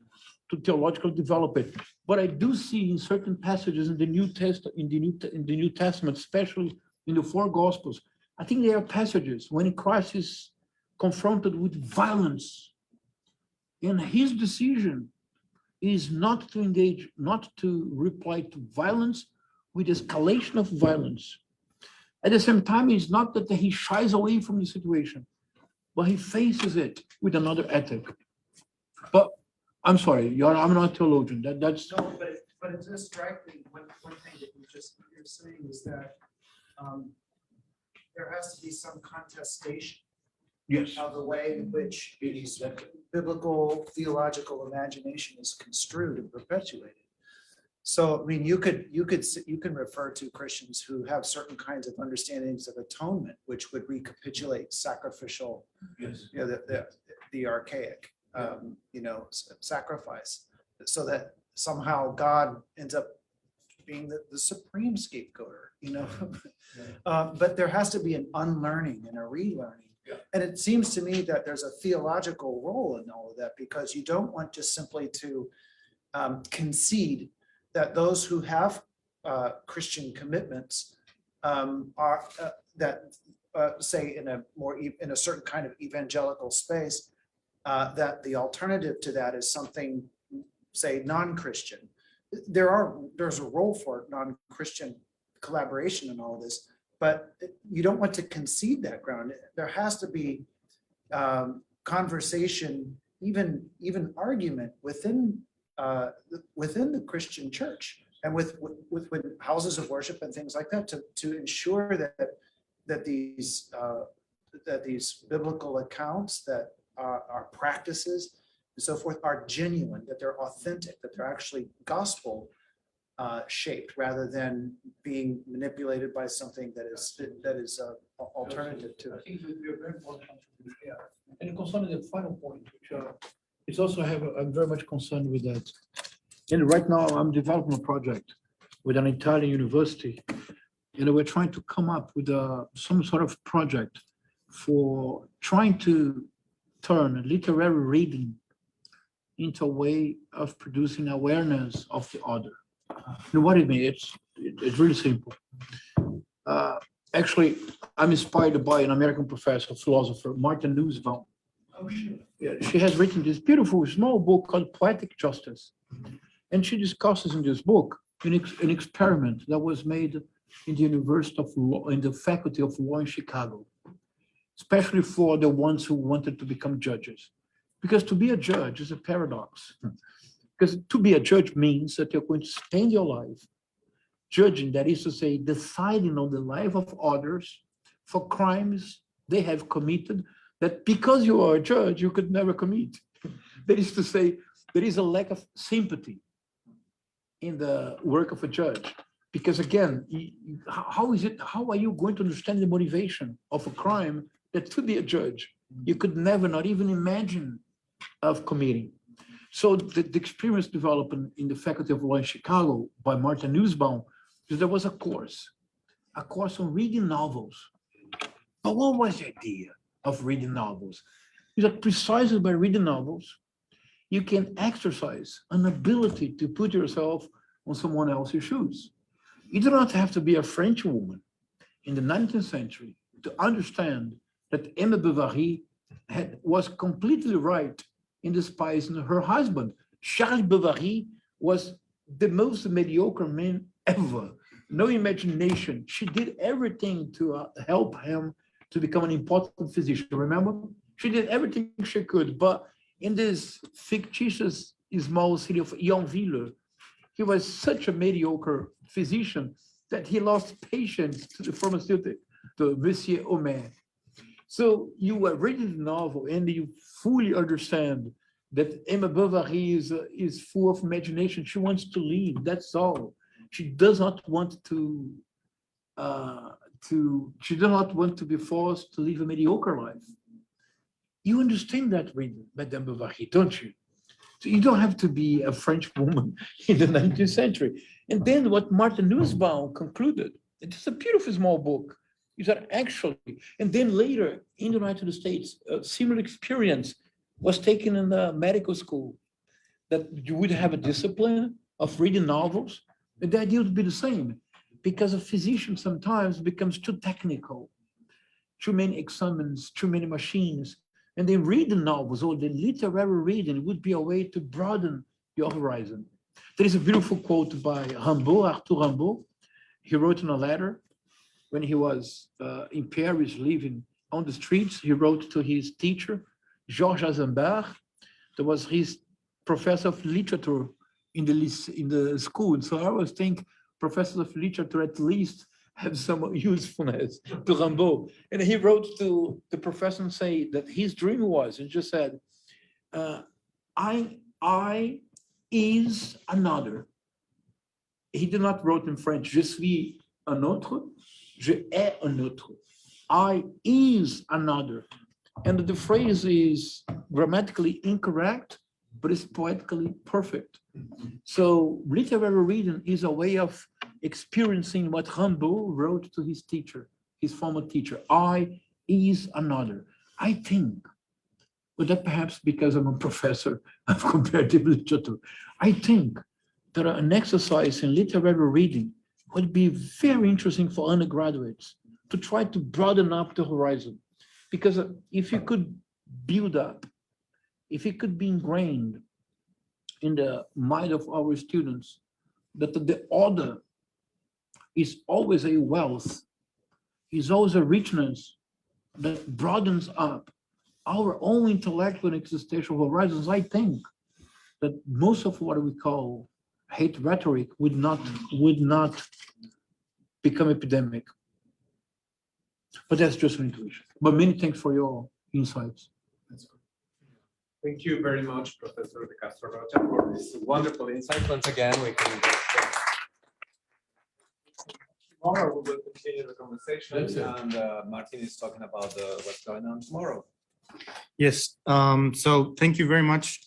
to theologically develop it, but I do see in certain passages in the New Testament, especially in the four Gospels, I think there are passages when Christ is confronted with violence, and his decision is not to engage, not to reply to violence with escalation of violence. At the same time, it's not that he shies away from the situation, but he faces it with another ethic. But I'm sorry, I'm not a theologian. That's No, but it does strike me, one thing that you're saying is that there has to be some contestation yes. of the way in which biblical theological imagination is construed and perpetuated. So, I mean, you can refer to Christians who have certain kinds of understandings of atonement, which would recapitulate sacrificial, Yes. you know, the archaic, sacrifice, so that somehow God ends up being the supreme scapegoater, but there has to be an unlearning and a relearning. Yeah. And it seems to me that there's a theological role in all of that, because you don't want just simply to concede that those who have Christian commitments are say in a certain kind of evangelical space, that the alternative to that is something, say, non-Christian. There's a role for non-Christian collaboration in all of this, but you don't want to concede that ground. There has to be conversation, even argument within the Christian church and with houses of worship and things like that to ensure that these biblical accounts, that our practices and so forth are genuine, that they're authentic, that they're actually gospel shaped, rather than being manipulated by something that is alternative to it. I think it would be a very important contribution. Yeah. And concerning the final point, which it's also I'm very much concerned with that. And right now I'm developing a project with an Italian university, and we're trying to come up with some sort of project for trying to turn literary reading into a way of producing awareness of the other. And what it means, it's really simple. Actually, I'm inspired by an American professor, philosopher, Martin Nussbaum. Oh, sure. Yeah, she has written this beautiful small book called Poetic Justice. And she discusses in this book an experiment that was made in the University of Law, in the Faculty of Law in Chicago, especially for the ones who wanted to become judges. Because to be a judge is a paradox. Because to be a judge means that you're going to spend your life judging, that is to say, deciding on the life of others for crimes they have committed, that because you are a judge, you could never commit. That is to say, there is a lack of sympathy in the work of a judge. Because again, how are you going to understand the motivation of a crime that to be a judge, you could never, not even imagine of committing? So the experience developed in the Faculty of Law in Chicago by Martin Nussbaum, is there was a course on reading novels. But what was the idea of reading novels? Is that precisely by reading novels, you can exercise an ability to put yourself on someone else's shoes. You do not have to be a French woman in the 19th century to understand that Emma Bovary was completely right in despising her husband. Charles Bovary was the most mediocre man ever. No imagination. She did everything to help him to become an important physician. Remember? She did everything she could, but in this fictitious small city of Yonville, he was such a mediocre physician that he lost patience to the pharmaceutical, to Monsieur Omer. So you are reading the novel and you fully understand that Emma Bovary is full of imagination. She wants to leave, that's all. She does not want to she does not want to be forced to live a mediocre life. You understand that reading Madame Bovary, don't you? So you don't have to be a French woman in the 19th century. And then what Martin Nussbaum concluded, it's a beautiful small book, is that actually, and then later in the United States, a similar experience was taken in the medical school, that you would have a discipline of reading novels, and the idea would be the same, because a physician sometimes becomes too technical, too many examines, too many machines, and then reading novels or the literary reading would be a way to broaden your horizon. There is a beautiful quote by Rimbaud, Arthur Rimbaud. He wrote in a letter when he was in Paris living on the streets. He wrote to his teacher, Georges Eisenberg, that was his professor of literature in the school. So I always think professors of literature at least have some usefulness to Rimbaud. And he wrote to the professor and say that his dream was, and just said, I is another. He did not wrote in French, je suis un autre, je hais un autre. I is another. And the phrase is grammatically incorrect, but it's poetically perfect. So literary reading is a way of experiencing what Rimbaud wrote to his teacher, his former teacher. I is another. I think, but that perhaps because I'm a professor of comparative literature, I think that an exercise in literary reading would be very interesting for undergraduates to try to broaden up the horizon. Because if you could build up, if it could be ingrained in the mind of our students that the other is always a wealth, is always a richness that broadens up our own intellectual and existential horizons, I think that most of what we call hate rhetoric would not become epidemic. But that's just an intuition. But many thanks for your insights. Thank you very much, Professor de Castro Rocha, for this wonderful insight. Once again, we can tomorrow we will continue the conversation, and Martin is talking about what's going on tomorrow. Yes, so thank you very much,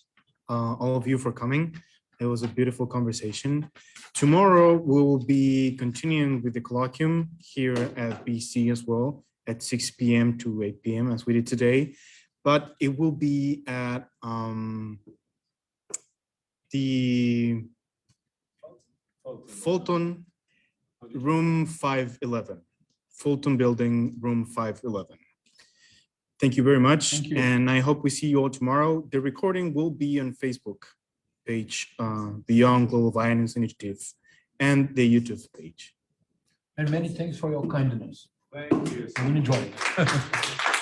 all of you, for coming. It was a beautiful conversation. Tomorrow, we will be continuing with the colloquium here at BC as well, at 6 p.m. to 8 p.m. as we did today. But it will be at the Fulton room 511, Fulton building room 511. Thank you very much. And I hope we see you all tomorrow. The recording will be on Facebook page, Beyond Global Violence Initiative, and the YouTube page. And many thanks for your kindness. Thank you. I enjoyed it.